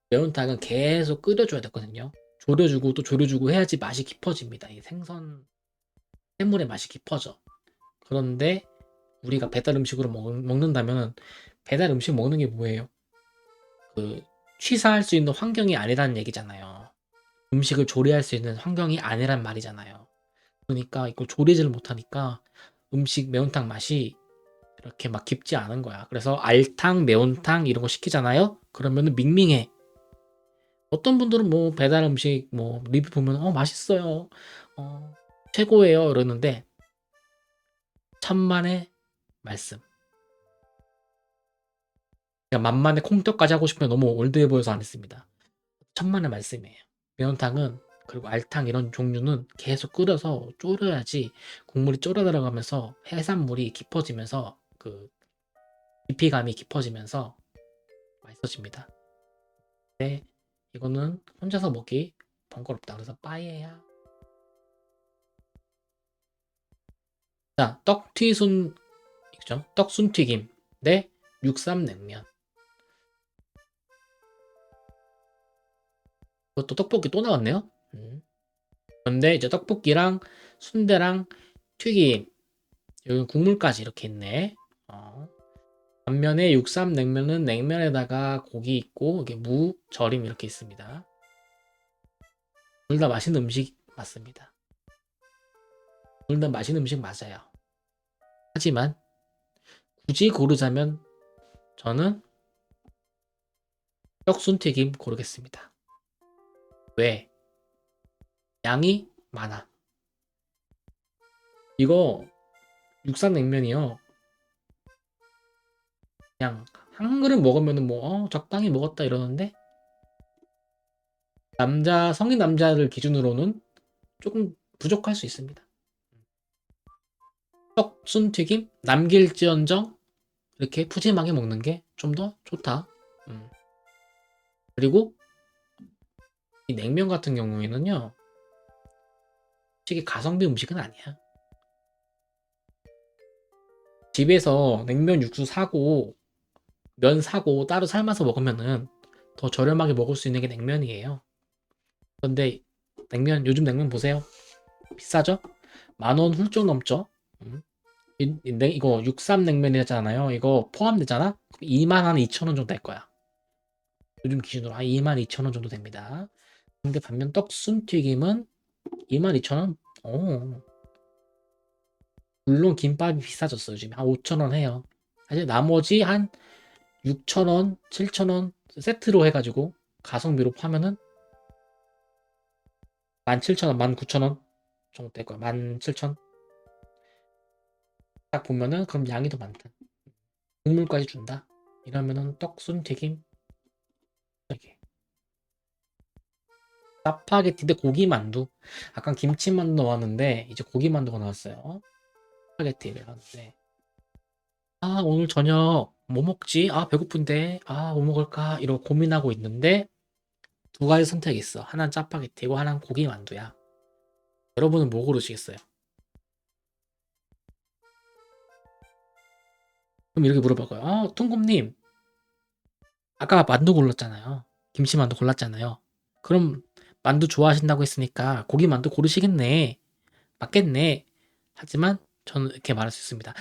매운탕은 계속 끓여줘야 되거든요. 졸여주고 또 졸여주고 해야지 맛이 깊어집니다. 이 생선 해물의 맛이 깊어져. 그런데 우리가 배달 음식으로 먹는다면 배달 음식 먹는 게 뭐예요? 그 취사할 수 있는 환경이 아니라는 얘기잖아요. 음식을 조리할 수 있는 환경이 아니란 말이잖아요. 그러니까 이걸 조리지를 못하니까 음식 매운탕 맛이 이렇게 막 깊지 않은 거야. 그래서 알탕, 매운탕 이런 거 시키잖아요. 그러면은 밍밍해. 어떤 분들은 뭐 배달 음식 뭐 리뷰 보면 맛있어요. 최고예요. 이러는데 천만의 말씀. 그냥 만만의 콩떡까지 하고 싶으면 너무 올드해 보여서 안 했습니다. 천만의 말씀이에요. 매운탕은 그리고 알탕 이런 종류는 계속 끓여서 졸여야지 국물이 졸아 들어가면서 해산물이 깊어지면서 그 깊이감이 깊어지면서 맛있어집니다. 근데 이거는 혼자서 먹기 번거롭다. 그래서 빠에야. 자, 떡튀순 있죠? 떡순튀김 대 육삼냉면. 이것도 떡볶이 또 나왔네요. 그런데 이제 떡볶이랑 순대랑 튀김 여기 국물까지 이렇게 있네. 반면에 육삼냉면은 냉면에다가 고기 있고 이게 무, 절임 이렇게 있습니다. 둘 다 맛있는 음식 맞습니다. 둘 다 맛있는 음식 맞아요. 하지만 굳이 고르자면 저는 떡순튀김 고르겠습니다. 왜? 양이 많아. 이거 육삼냉면이요. 그냥 한 그릇 먹으면은 뭐 적당히 먹었다 이러는데 성인 남자들 기준으로는 조금 부족할 수 있습니다. 떡순튀김 남길지언정 이렇게 푸짐하게 먹는 게 좀 더 좋다. 그리고 이 냉면 같은 경우에는요, 솔직히 가성비 음식은 아니야. 집에서 냉면 육수 사고 면 사고 따로 삶아서 먹으면은 더 저렴하게 먹을 수 있는 게 냉면이에요. 그런데 요즘 냉면 보세요. 비싸죠? 10,000원 훌쩍 넘죠? 이거 육삼냉면이잖아요. 이거 포함되잖아? 2만 2천 원 정도 될 거야. 요즘 기준으로 22,000원 정도 됩니다. 근데 반면 떡순튀김은 22,000원? 물론 김밥이 비싸졌어 요즘 한 5,000원 해요. 사실 나머지 한 6,000원, 7,000원 세트로 해가지고 가성비로 파면은 17,000원, 19,000원 정도 될 거야. 17,000. 딱 보면은 그럼 양이 더 많다. 국물까지 준다. 이러면은 떡순튀김 이게 짜파게티 대 고기만두. 아까 김치만두 나왔는데 이제 고기만두가 나왔어요. 짜파게티를 하는데 오늘 저녁 뭐 먹지? 배고픈데 뭐 먹을까? 이러고 고민하고 있는데 두 가지 선택이 있어. 하나는 짜파게티고 하나는 고기만두야. 여러분은 뭐 고르시겠어요? 그럼 이렇게 물어봐요. 통금님, 아까 만두 골랐잖아요. 김치만두 골랐잖아요. 그럼 만두 좋아하신다고 했으니까 고기만두 고르시겠네. 맞겠네. 하지만 저는 이렇게 말할 수 있습니다.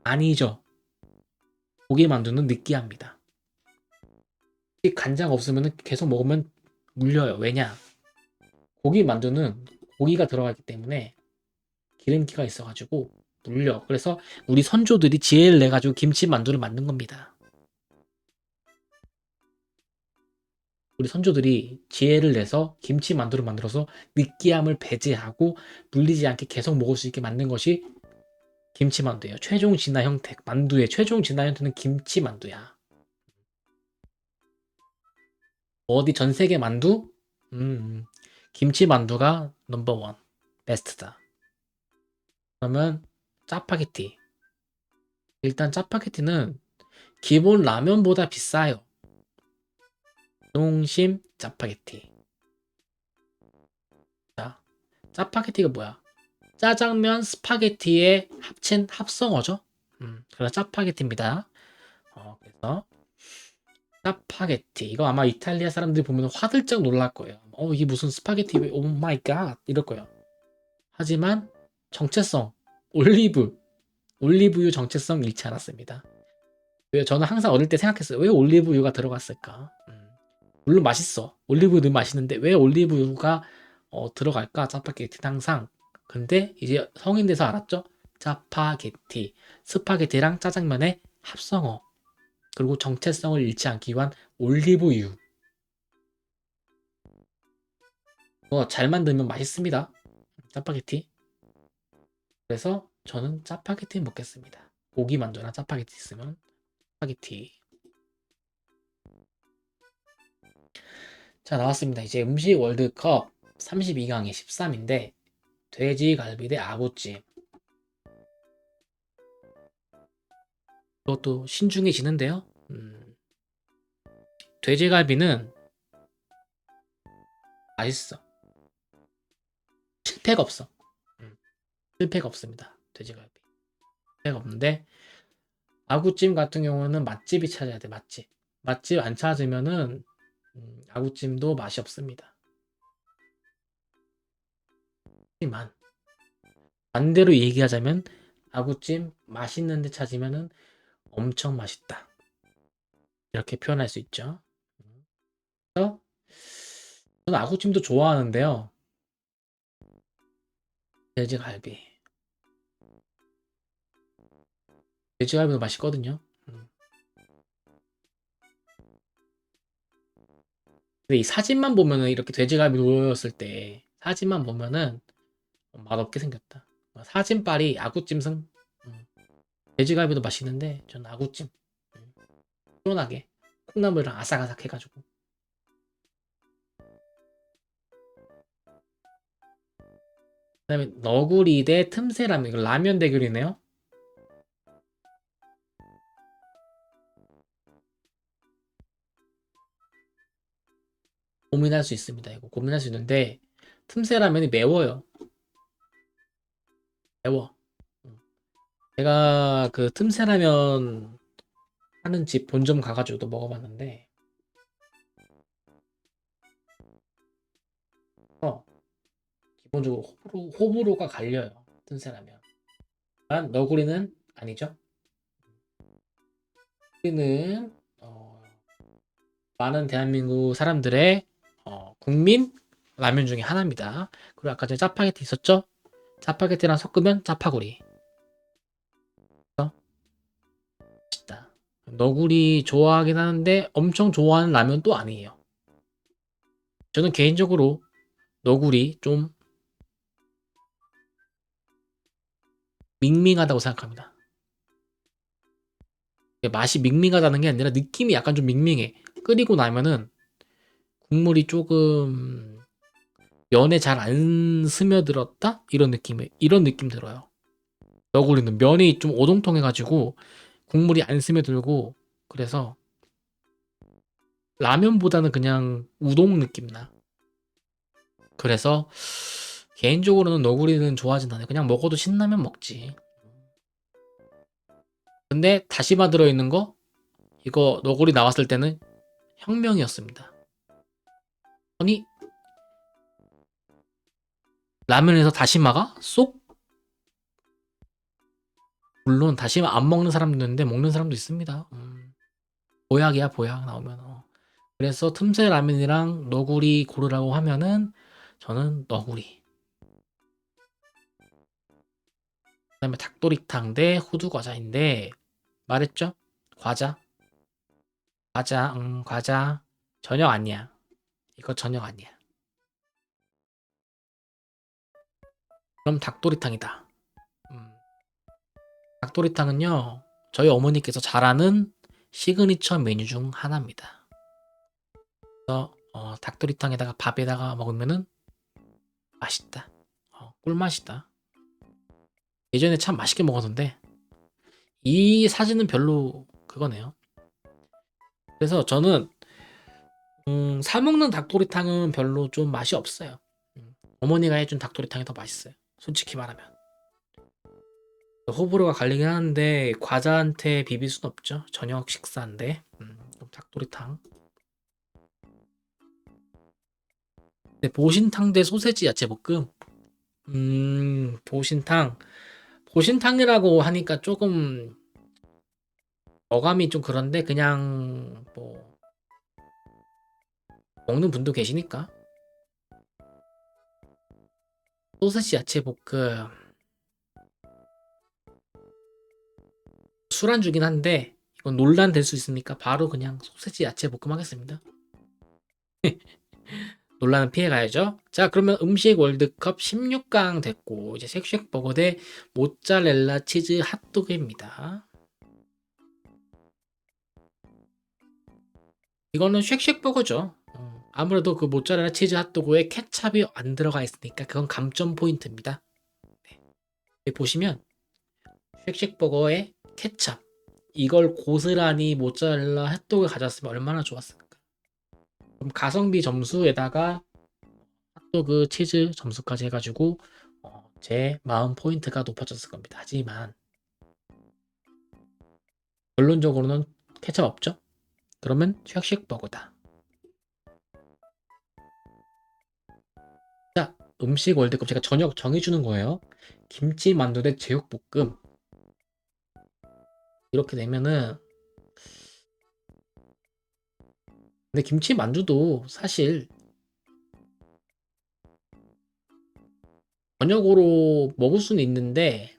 아니죠. 고기만두는 느끼합니다. 이 간장 없으면 계속 먹으면 물려요. 왜냐? 고기만두는 고기가 들어가기 때문에 기름기가 있어가지고 물려. 그래서 우리 선조들이 지혜를 내가지고 김치만두를 만든 겁니다. 우리 선조들이 지혜를 내서 김치만두를 만들어서 느끼함을 배제하고 물리지 않게 계속 먹을 수 있게 만든 것이 김치만두예요. 최종 진화 형태. 만두의 최종 진화 형태는 김치만두야. 어디 전 세계 만두? 김치만두가 넘버원. 베스트다. 그러면 짜파게티. 일단 짜파게티는 기본 라면보다 비싸요. 농심 짜파게티. 자, 짜파게티가 뭐야? 짜장면 스파게티의 합친 합성어죠. 그래서 짜파게티입니다. 그래서 짜파게티. 이거 아마 이탈리아 사람들이 보면 화들짝 놀랄 거예요. 이게 무슨 스파게티, 오 마이 갓 이럴 거예요. 하지만 정체성, 올리브유 정체성 잃지 않았습니다. 왜 저는 항상 어릴 때 생각했어요. 왜 올리브유가 들어갔을까? 물론 맛있어. 올리브유도 맛있는데 왜 올리브유가 들어갈까? 짜파게티는 항상 근데 이제 성인 돼서 알았죠? 짜파게티. 스파게티랑 짜장면의 합성어. 그리고 정체성을 잃지 않기 위한 올리브유. 그거 잘 만들면 맛있습니다. 짜파게티. 그래서 저는 짜파게티 먹겠습니다. 고기 만두나 짜파게티 있으면 짜파게티. 자, 나왔습니다. 이제 음식 월드컵 32강의 13인데 돼지갈비 대 아구찜. 이것도 신중해지는데요. 돼지갈비는 맛있어. 실패가 없어. 음, 실패가 없습니다. 돼지갈비. 실패가 없는데 아구찜 같은 경우는 맛집이 찾아야 돼. 맛집. 맛집 안 찾으면은 아구찜도 맛이 없습니다. 하지만 반대로 얘기하자면 아구찜 맛있는 데 찾으면은 엄청 맛있다. 이렇게 표현할 수 있죠. 그래서 저는 아구찜도 좋아하는데요. 돼지갈비. 돼지갈비도 맛있거든요. 근데 이 사진만 보면은 이렇게 돼지갈비 놓였을 때 사진만 보면은 맛없게 생겼다. 사진빨이 아구찜승. 음, 돼지갈비도 맛있는데 저는 아구찜. 시원하게 콩나물이랑 아삭아삭 해가지고. 그다음에 너구리 대 틈새라면. 이거 라면 대결이네요. 고민할 수 있습니다. 이거 고민할 수 있는데 틈새라면이 매워요. 매워. 음. 제가 그 틈새라면 하는 집 본점 가가지고 또 먹어봤는데 어, 기본적으로 호불호가 갈려요. 틈새라면. 난 너구리는 아니죠. 너구리는 많은 대한민국 사람들의 국민 라면 중에 하나입니다. 그리고 아까 전에 짜파게티 있었죠? 짜파게티랑 섞으면 짜파구리. 맛있다. 너구리 좋아하긴 하는데 엄청 좋아하는 라면 또 아니에요. 저는 개인적으로 너구리 좀 밍밍하다고 생각합니다. 맛이 밍밍하다는 게 아니라 느낌이 약간 좀 밍밍해. 끓이고 나면은 국물이 조금 면에 잘 안 스며들었다? 이런 느낌 들어요. 너구리는 면이 좀 오동통해가지고 국물이 안 스며들고 그래서 라면보다는 그냥 우동 느낌 나. 그래서 개인적으로는 너구리는 좋아하진 않아요. 그냥 먹어도 신라면 먹지. 근데 다시마 들어있는 거 이거 너구리 나왔을 때는 혁명이었습니다. 아니 라면에서 다시마가 쏙? 물론 다시마 안 먹는 사람도 있는데 먹는 사람도 있습니다. 보약이야 보약 나오면. 그래서 틈새 라면이랑 너구리 고르라고 하면은 저는 너구리. 그다음에 닭도리탕 대 호두 과자인데 말했죠? 과자. 과자. 과자. 저녁 아니야. 이거 저녁 아니야. 그럼 닭도리탕이다. 음, 닭도리탕은요. 저희 어머니께서 잘하는 시그니처 메뉴 중 하나입니다. 그래서 닭도리탕에다가 밥에다가 먹으면은 맛있다. 꿀맛이다. 예전에 참 맛있게 먹었는데 이 사진은 별로 그거네요. 그래서 저는 사 먹는 닭도리탕은 별로 좀 맛이 없어요. 어머니가 해준 닭도리탕이 더 맛있어요. 솔직히 말하면. 호불호가 갈리긴 하는데 과자한테 비빌 순 없죠. 저녁 식사인데 그럼 닭도리탕. 근데 보신탕 대 소세지 야채볶음. 보신탕. 보신탕이라고 하니까 조금 어감이 좀 그런데 그냥 뭐 먹는 분도 계시니까 소세지 야채 볶음. 술안주긴 한데 이건 논란 될 수 있으니까 바로 그냥 소세지 야채 볶음 하겠습니다. 논란은 피해 가야죠. 자, 그러면 음식 월드컵 16강 됐고 이제 쉑쉑버거 대 모짜렐라 치즈 핫도그입니다. 이거는 쉑쉑버거죠. 아무래도 그 모짜렐라 치즈 핫도그에 케찹이 안 들어가 있으니까 그건 감점 포인트입니다. 네. 여기 보시면 쉑쉑버거에 케찹 이걸 고스란히 모짜렐라 핫도그 가졌으면 얼마나 좋았을까. 그럼 가성비 점수에다가 핫도그 치즈 점수까지 해가지고 제 마음 포인트가 높아졌을 겁니다. 하지만 결론적으로는 케첩 없죠? 그러면 쉑쉑버거다. 자, 음식 월드컵 제가 저녁 정해주는 거예요. 김치 만두 대 제육볶음. 이렇게 되면은 근데 김치 만두도 사실 저녁으로 먹을 수는 있는데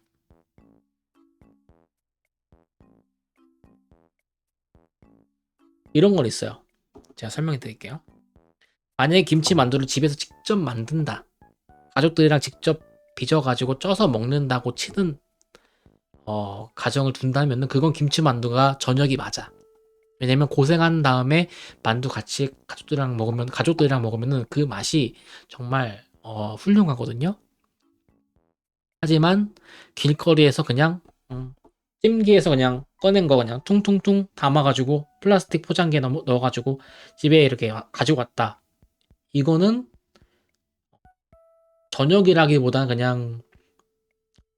이런 건 있어요. 제가 설명해 드릴게요. 만약에 김치 만두를 집에서 직접 만든다. 가족들이랑 직접 빚어가지고 쪄서 먹는다고 치는 가정을 둔다면은 그건 김치 만두가 저녁이 맞아. 왜냐면 고생한 다음에 만두 같이 가족들이랑 먹으면은 그 맛이 정말 훌륭하거든요. 하지만 길거리에서 그냥 찜기에서 그냥 꺼낸 거 그냥 퉁퉁퉁 담아가지고 플라스틱 포장기에 넣어가지고 집에 이렇게 가지고 왔다. 이거는 저녁이라기보다는 그냥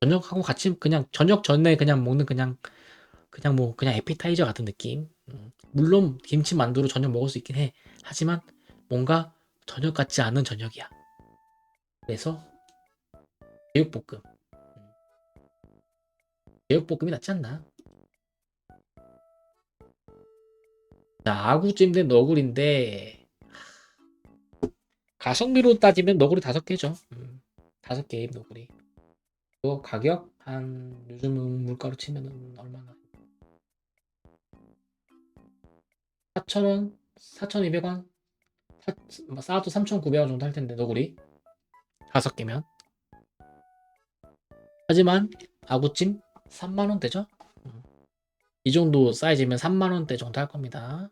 저녁하고 같이 그냥 저녁 전에 그냥 먹는 그냥 뭐 그냥 에피타이저 같은 느낌. 물론 김치 만두로 저녁 먹을 수 있긴 해. 하지만 뭔가 저녁 같지 않은 저녁이야. 그래서 제육볶음. 제육볶음이 낫지 않나? 자, 아구찜 대 너구리인데 가성비로 따지면 너구리 5개죠. 5개의 너구리. 또 가격 한 요즘 물가로 치면은 얼마나? 4,000원, 4,200원, 싸도 3,900원 정도 할 텐데 너구리 5개면. 하지만 아구찜 3만 원대죠. 이 정도 사이즈면 3만 원대 정도 할 겁니다.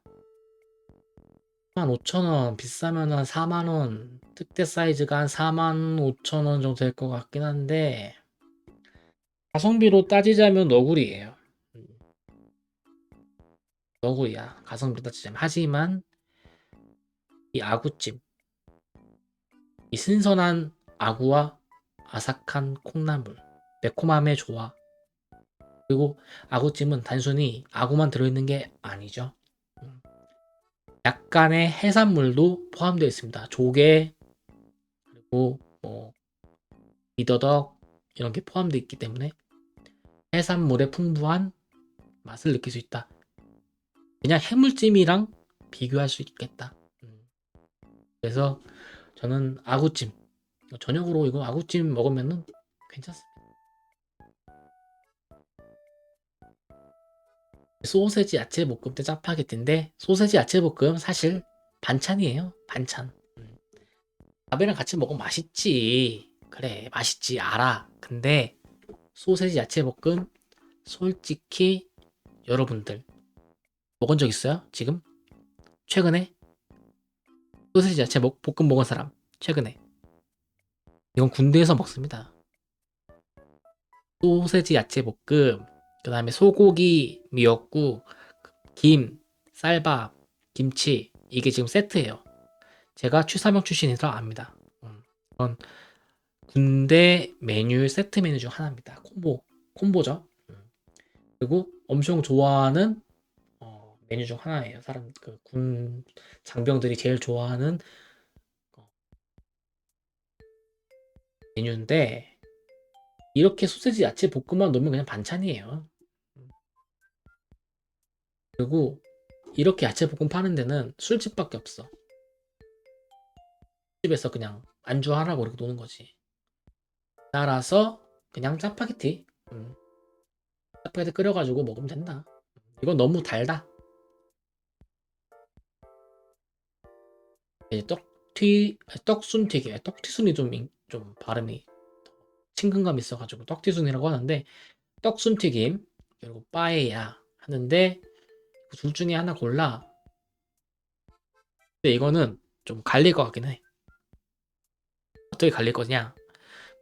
35,000원 비싸면 한 4만 원. 특대 사이즈가 한 4만 5천 원 정도 될 것 같긴 한데 가성비로 따지자면 너구리예요. 너구리야. 가성비로 따지자면. 하지만 이 아구찜, 이 신선한 아구와 아삭한 콩나물, 매콤함의 조화. 그리고 아구찜은 단순히 아구만 들어있는 게 아니죠. 음, 약간의 해산물도 포함되어 있습니다. 조개, 그리고 뭐 미더덕 이런 게 포함되어 있기 때문에 해산물의 풍부한 맛을 느낄 수 있다. 그냥 해물찜이랑 비교할 수 있겠다. 그래서 저는 아구찜 저녁으로 이거 아구찜 먹으면은 괜찮습니다. 소세지 야채 볶음 대 짜파게티인데 소세지 야채 볶음 사실 반찬이에요. 반찬. 밥이랑 같이 먹으면 맛있지. 그래, 맛있지. 알아. 근데 소세지 야채 볶음 솔직히 여러분들 먹은 적 있어요? 지금? 최근에? 소세지 야채 볶음 먹은 사람. 최근에. 이건 군대에서 먹습니다. 소세지 야채 볶음, 그 다음에 소고기 미역국, 김, 쌀밥, 김치. 이게 지금 세트예요. 제가 취사병 출신이라 압니다. 이건 군대 메뉴 세트 메뉴 중 하나입니다. 콤보죠. 그리고 엄청 좋아하는 메뉴 중 하나예요. 사람 그 군 장병들이 제일 좋아하는 어, 메뉴인데 이렇게 소세지 야채 볶음만 넣으면 그냥 반찬이에요. 그리고 이렇게 야채 볶음 파는 데는 술집밖에 없어. 집에서 그냥 안주하라고 이렇게 노는 거지. 따라서 그냥 짜파게티. 짜파게티 끓여가지고 먹으면 된다. 이건 너무 달다. 이제 떡순튀기. 떡튀순이 좀 발음이 친근감 있어가지고 떡튀순이라고 하는데, 떡순튀김 그리고 빠에야 하는데, 둘 중에 하나 골라. 근데 이거는 좀 갈릴 것 같긴 해. 어떻게 갈릴 거냐?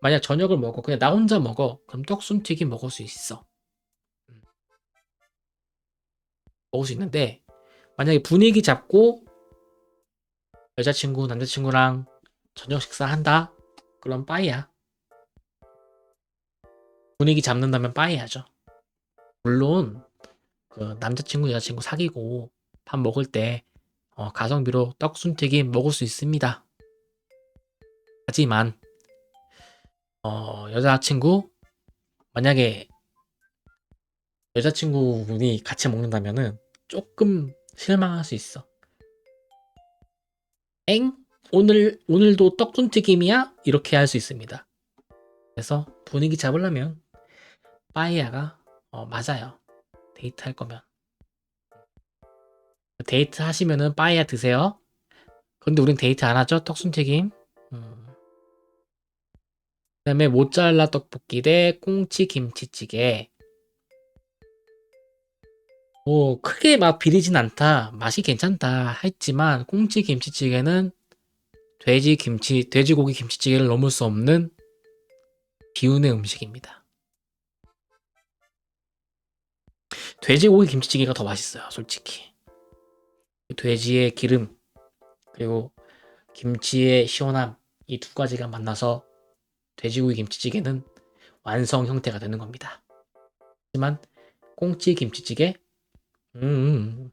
만약 저녁을 먹어, 그냥 나 혼자 먹어, 그럼 떡순튀김 먹을 수 있어. 음, 먹을 수 있는데, 만약에 분위기 잡고 여자친구, 남자친구랑 저녁 식사한다? 그럼 빠이야. 분위기 잡는다면 빠이야죠. 물론 그 남자친구, 여자친구 사귀고 밥 먹을 때 가성비로 떡순튀김 먹을 수 있습니다. 하지만 여자친구, 만약에 여자친구분이 같이 먹는다면은 조금 실망할 수 있어. 엥? 오늘도 떡순튀김이야? 이렇게 할 수 있습니다. 그래서 분위기 잡으려면 빠이야가 맞아요. 데이트할 거면. 데이트 하시면은 빠이야 드세요. 근데 우린 데이트 안 하죠? 떡순튀김. 그다음에 모짜렐라 떡볶이 대 꽁치 김치찌개. 뭐 크게 막 비리진 않다. 맛이 괜찮다 했지만 꽁치 김치찌개는 돼지고기 김치찌개를 넘을 수 없는 비운의 음식입니다. 돼지고기 김치찌개가 더 맛있어요, 솔직히. 돼지의 기름 그리고 김치의 시원함, 이 두 가지가 만나서 돼지고기 김치찌개는 완성 형태가 되는 겁니다. 하지만 꽁치 김치찌개, 음,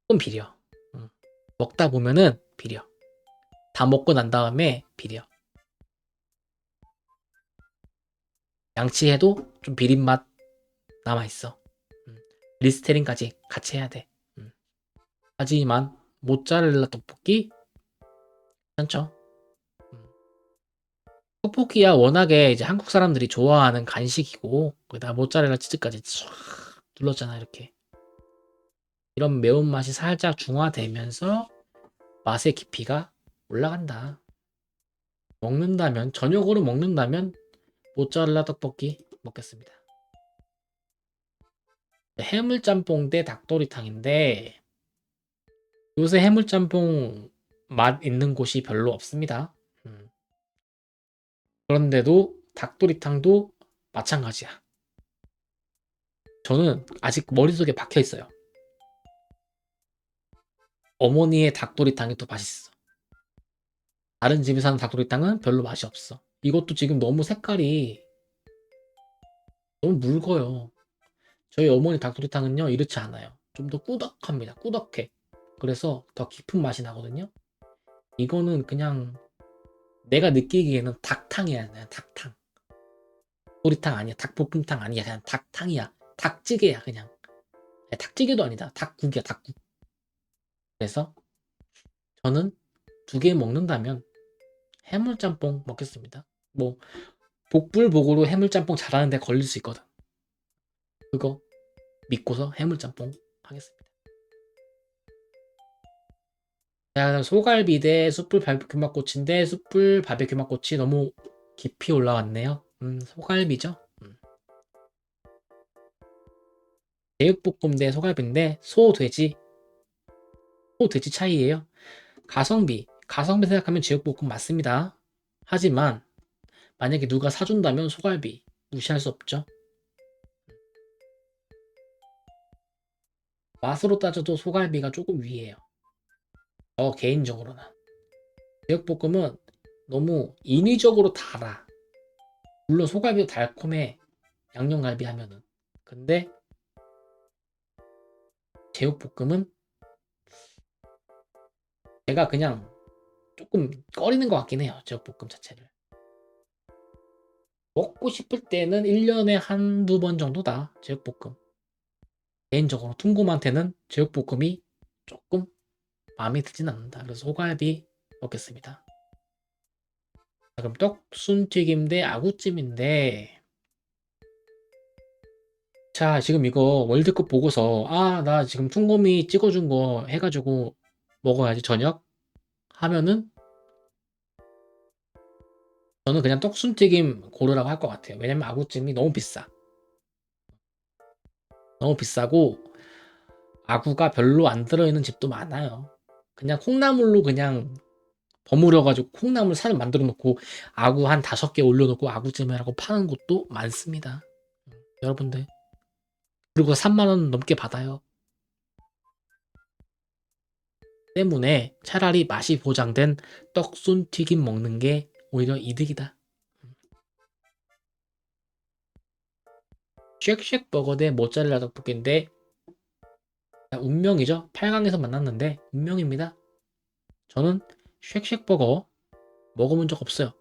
좀 비려. 음, 먹다 보면은 비려. 다 먹고 난 다음에 비려. 양치해도 좀 비린 맛 남아 있어. 음, 리스테린까지 같이 해야 돼. 음. 하지만 모짜렐라 떡볶이 괜찮죠? 음. 떡볶이야 워낙에 이제 한국 사람들이 좋아하는 간식이고 거기다 모짜렐라 치즈까지 쫙 눌렀잖아 이렇게. 이런 매운맛이 살짝 중화되면서 맛의 깊이가 올라간다. 저녁으로 먹는다면 모짜렐라 떡볶이 먹겠습니다. 해물짬뽕 대 닭도리탕인데 요새 해물짬뽕 맛 있는 곳이 별로 없습니다. 음. 그런데도 닭도리탕도 마찬가지야. 저는 아직 머릿속에 박혀 있어요. 어머니의 닭도리탕이 더 맛있어. 다른 집에서 하는 닭도리탕은 별로 맛이 없어. 이것도 지금 너무 색깔이 너무 묽어요. 저희 어머니 닭도리탕은요, 이렇지 않아요. 좀 더 꾸덕합니다. 꾸덕해. 그래서 더 깊은 맛이 나거든요. 이거는 그냥 내가 느끼기에는 닭탕이야, 그냥 닭탕. 도리탕 아니야, 닭볶음탕 아니야, 그냥 닭탕이야. 닭찌개야, 그냥. 아니, 닭찌개도 아니다. 닭국이야, 닭국. 그래서 저는 두 개 먹는다면 해물짬뽕 먹겠습니다. 뭐 복불복으로 해물짬뽕 잘하는데 걸릴 수 있거든. 그거 믿고서 해물짬뽕 하겠습니다. 자, 그다음 소갈비 대 숯불 바베큐 맛꼬치인데 숯불 바베큐 맛꼬치 너무 깊이 올라왔네요. 소갈비죠. 제육볶음 대 소갈비인데 소 돼지 차이예요. 가성비 생각하면 제육볶음 맞습니다. 하지만 만약에 누가 사준다면 소갈비 무시할 수 없죠. 맛으로 따져도 소갈비가 조금 위에요. 개인적으로는. 제육볶음은 너무 인위적으로 달아. 물론 소갈비도 달콤해. 양념갈비 하면은. 근데 제육볶음은 제가 그냥 조금 꺼리는 것 같긴 해요. 제육볶음 자체를. 먹고 싶을 때는 1년에 한두 번 정도다. 제육볶음. 개인적으로 퉁고한테는 제육볶음이 조금 마음에 들진 않는다. 그래서 소갈비 먹겠습니다. 그럼 떡순튀김 대 아구찜인데, 자, 지금 이거 월드컵 보고서, 아, 나 지금 퉁곰이 찍어준 거 해가지고 먹어야지, 저녁? 하면은, 저는 그냥 떡순튀김 고르라고 할 것 같아요. 왜냐면 아구찜이 너무 비싸. 너무 비싸고, 아구가 별로 안 들어있는 집도 많아요. 그냥 콩나물로 그냥 버무려가지고 콩나물 살 만들어 놓고 아구 한 5개 올려놓고 아구찜이라고 파는 곳도 많습니다. 여러분들. 그리고 3만 원 넘게 받아요. 때문에 차라리 맛이 보장된 떡순 튀김 먹는 게 오히려 이득이다. 쉑쉑 버거 대 모짜렐라 떡볶이인데 운명이죠. 8강에서 만났는데 운명입니다. 저는 쉑쉑 버거 먹어본 적 없어요.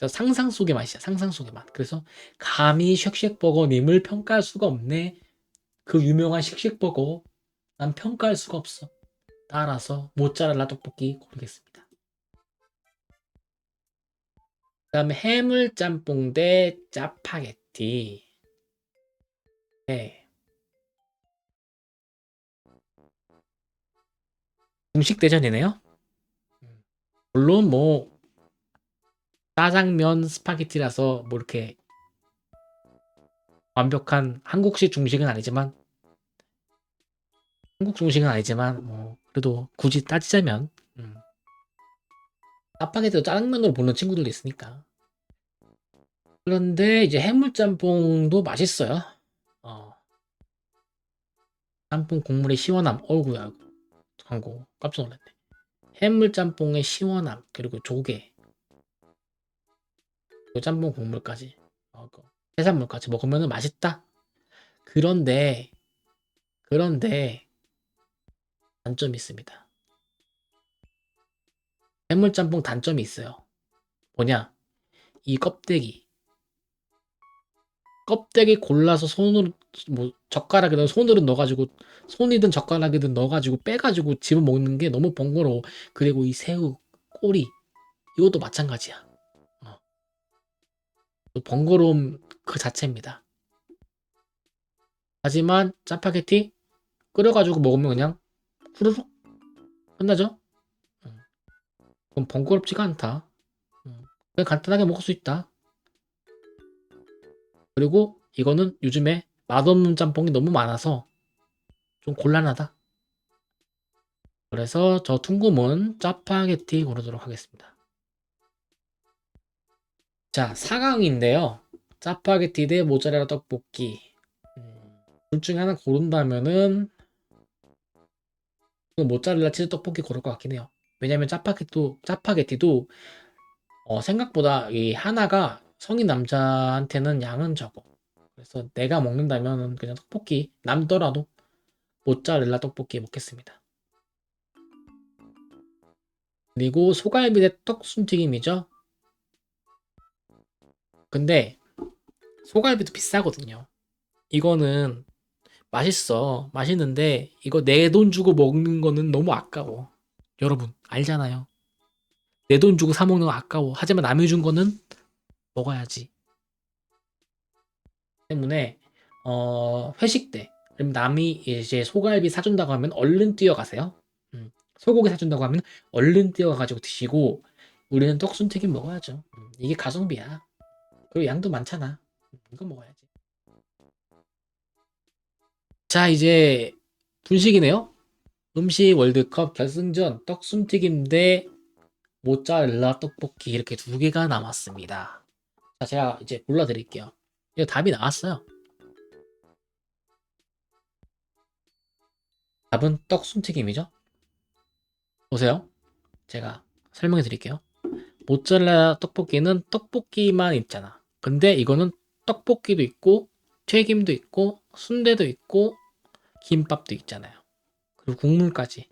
상상 속의 맛이야. 상상 속의 맛. 그래서 감히 쉑쉑 버거님을 평가할 수가 없네. 그 유명한 쉑쉑버거 난 평가할 수가 없어. 따라서 모짜렐라 떡볶이 고르겠습니다. 그 다음에 해물짬뽕 대 짜파게티. 네. 중식 대전이네요. 물론 뭐 짜장면 스파게티라서 뭐 이렇게 완벽한 한국식 중식은 아니지만 한국 중식은 아니지만 뭐 그래도 굳이 따지자면 짜파게티도 짜장면으로 보는 친구들도 있으니까. 그런데 이제 해물짬뽕도 맛있어요. 어, 짬뽕 국물의 시원함. 어이구야. 광고 깜짝 놀랐네. 해물짬뽕의 시원함 그리고 조개 그 짬뽕 국물까지 해산물까지 먹으면 맛있다. 그런데 그런데 단점이 있습니다. 해물짬뽕 단점이 있어요. 뭐냐? 이 껍데기 골라서 손으로 뭐 젓가락이든 손으로 넣어가지고 손이든 젓가락이든 넣어가지고 빼가지고 집어 먹는 게 너무 번거로워. 그리고 이 새우 꼬리 이것도 마찬가지야. 어, 번거로움 그 자체입니다. 하지만 짜파게티 끓여가지고 먹으면 그냥 후루룩 끝나죠? 음, 그럼 번거롭지가 않다. 그냥 간단하게 먹을 수 있다. 그리고 이거는 요즘에 맛없는 짬뽕이 너무 많아서 좀 곤란하다. 그래서 저 퉁고문 짜파게티 고르도록 하겠습니다. 자, 4강인데요. 짜파게티 대 모짜렐라 떡볶이. 둘 중에 하나 고른다면은 그 모짜렐라 치즈 떡볶이 고를 것 같긴 해요. 왜냐면 짜파게티도 생각보다 이 하나가 성인 남자한테는 양은 적어. 그래서 내가 먹는다면 그냥 떡볶이 남더라도 모짜렐라 떡볶이 먹겠습니다. 그리고 소갈비 대 떡순튀김이죠. 근데 소갈비도 비싸거든요. 이거는 맛있어. 맛있는데 이거 내 돈 주고 먹는 거는 너무 아까워. 여러분 알잖아요. 내 돈 주고 사 먹는 거 아까워. 하지만 남이 준 거는 먹어야지. 때문에 회식 때 그럼 남이 이제 소갈비 사준다고 하면 얼른 뛰어가세요. 소고기 사준다고 하면 얼른 뛰어가가지고 드시고 우리는 떡순튀김 먹어야죠. 이게 가성비야. 그리고 양도 많잖아. 이거 먹어야지. 자, 이제 분식이네요. 음식 월드컵 결승전 떡순튀김 대 모짜렐라 떡볶이 이렇게 두 개가 남았습니다. 자, 제가 이제 골라드릴게요. 이거 답이 나왔어요. 답은 떡순튀김이죠. 보세요. 제가 설명해 드릴게요. 모짜렐라 떡볶이는 떡볶이만 있잖아. 근데 이거는 떡볶이도 있고 튀김도 있고 순대도 있고 김밥도 있잖아요. 그리고 국물까지.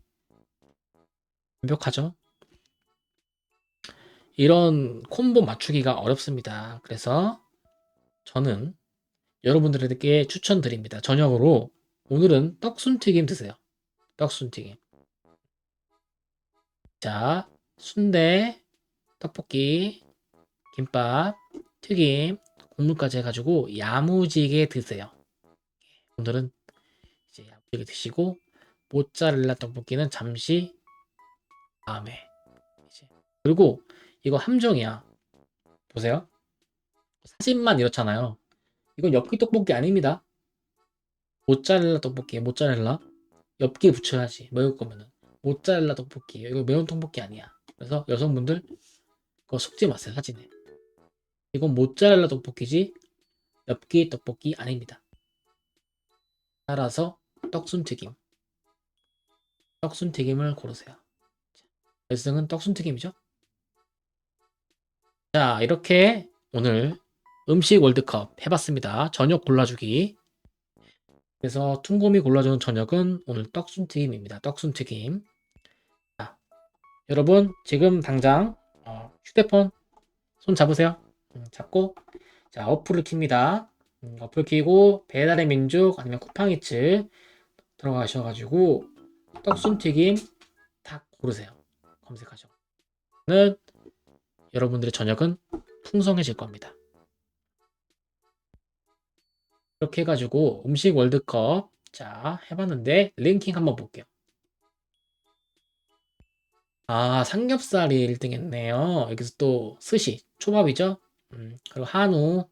완벽하죠? 이런 콤보 맞추기가 어렵습니다. 그래서 저는 여러분들에게 추천드립니다. 저녁으로 오늘은 떡순튀김 드세요. 떡순튀김. 자, 순대, 떡볶이, 김밥, 튀김, 국물까지 해가지고 야무지게 드세요. 오늘은 이제 야무지게 드시고 모짜렐라 떡볶이는 잠시 다음에 이제. 그리고 이거 함정이야. 보세요. 사진만 이렇잖아요. 이건 엽기 떡볶이 아닙니다. 모짜렐라 떡볶이, 모짜렐라. 엽기 붙여야지. 먹을 거면은. 모짜렐라 떡볶이. 이거 매운 떡볶이 아니야. 그래서 여성분들 그거 속지 마세요, 사진에. 이건 모짜렐라 떡볶이지 엽기 떡볶이 아닙니다. 따라서 떡순튀김. 떡순튀김을 고르세요. 결승은 떡순튀김이죠. 자, 이렇게 오늘 음식 월드컵 해봤습니다. 저녁 골라주기. 그래서 퉁곰이 골라주는 저녁은 오늘 떡순튀김입니다. 떡순튀김. 자, 여러분 지금 당장 휴대폰 손 잡으세요. 잡고 자 어플을 킵니다. 어플 키고 배달의 민족 아니면 쿠팡이츠 들어가셔가지고 떡순튀김 딱 고르세요. 검색하죠. 는 여러분들의 저녁은 풍성해질 겁니다. 이렇게 해가지고 음식 월드컵 자 해봤는데 랭킹 한번 볼게요. 아 삼겹살이 1등 했네요. 여기서 또 스시 초밥이죠. 그리고 한우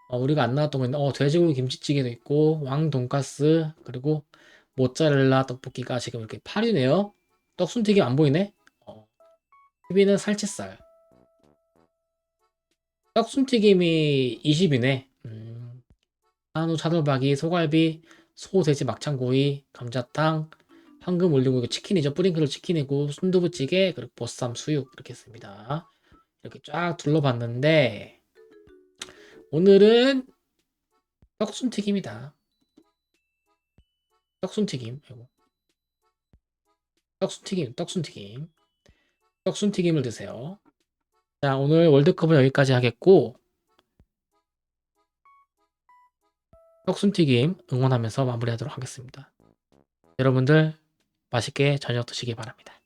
우리가 안 나왔던 거 있는데 돼지고기 김치찌개도 있고 왕 돈가스 그리고 모짜렐라 떡볶이가 지금 이렇게 8위네요. 떡순튀김 안 보이네. 10위는 살치살. 떡순튀김이 20위네. 한우 차돌박이 소갈비 소돼지 막창구이 감자탕 황금 올리고기 치킨이죠. 뿌링클 치킨이고 순두부찌개 그리고 보쌈 수육 이렇게 했습니다. 이렇게 쫙 둘러봤는데 오늘은 떡순튀김이다. 떡순튀김. 아이고. 떡순튀김. 떡순튀김을 드세요. 자, 오늘 월드컵은 여기까지 하겠고 떡순튀김 응원하면서 마무리하도록 하겠습니다. 여러분들 맛있게 저녁 드시기 바랍니다.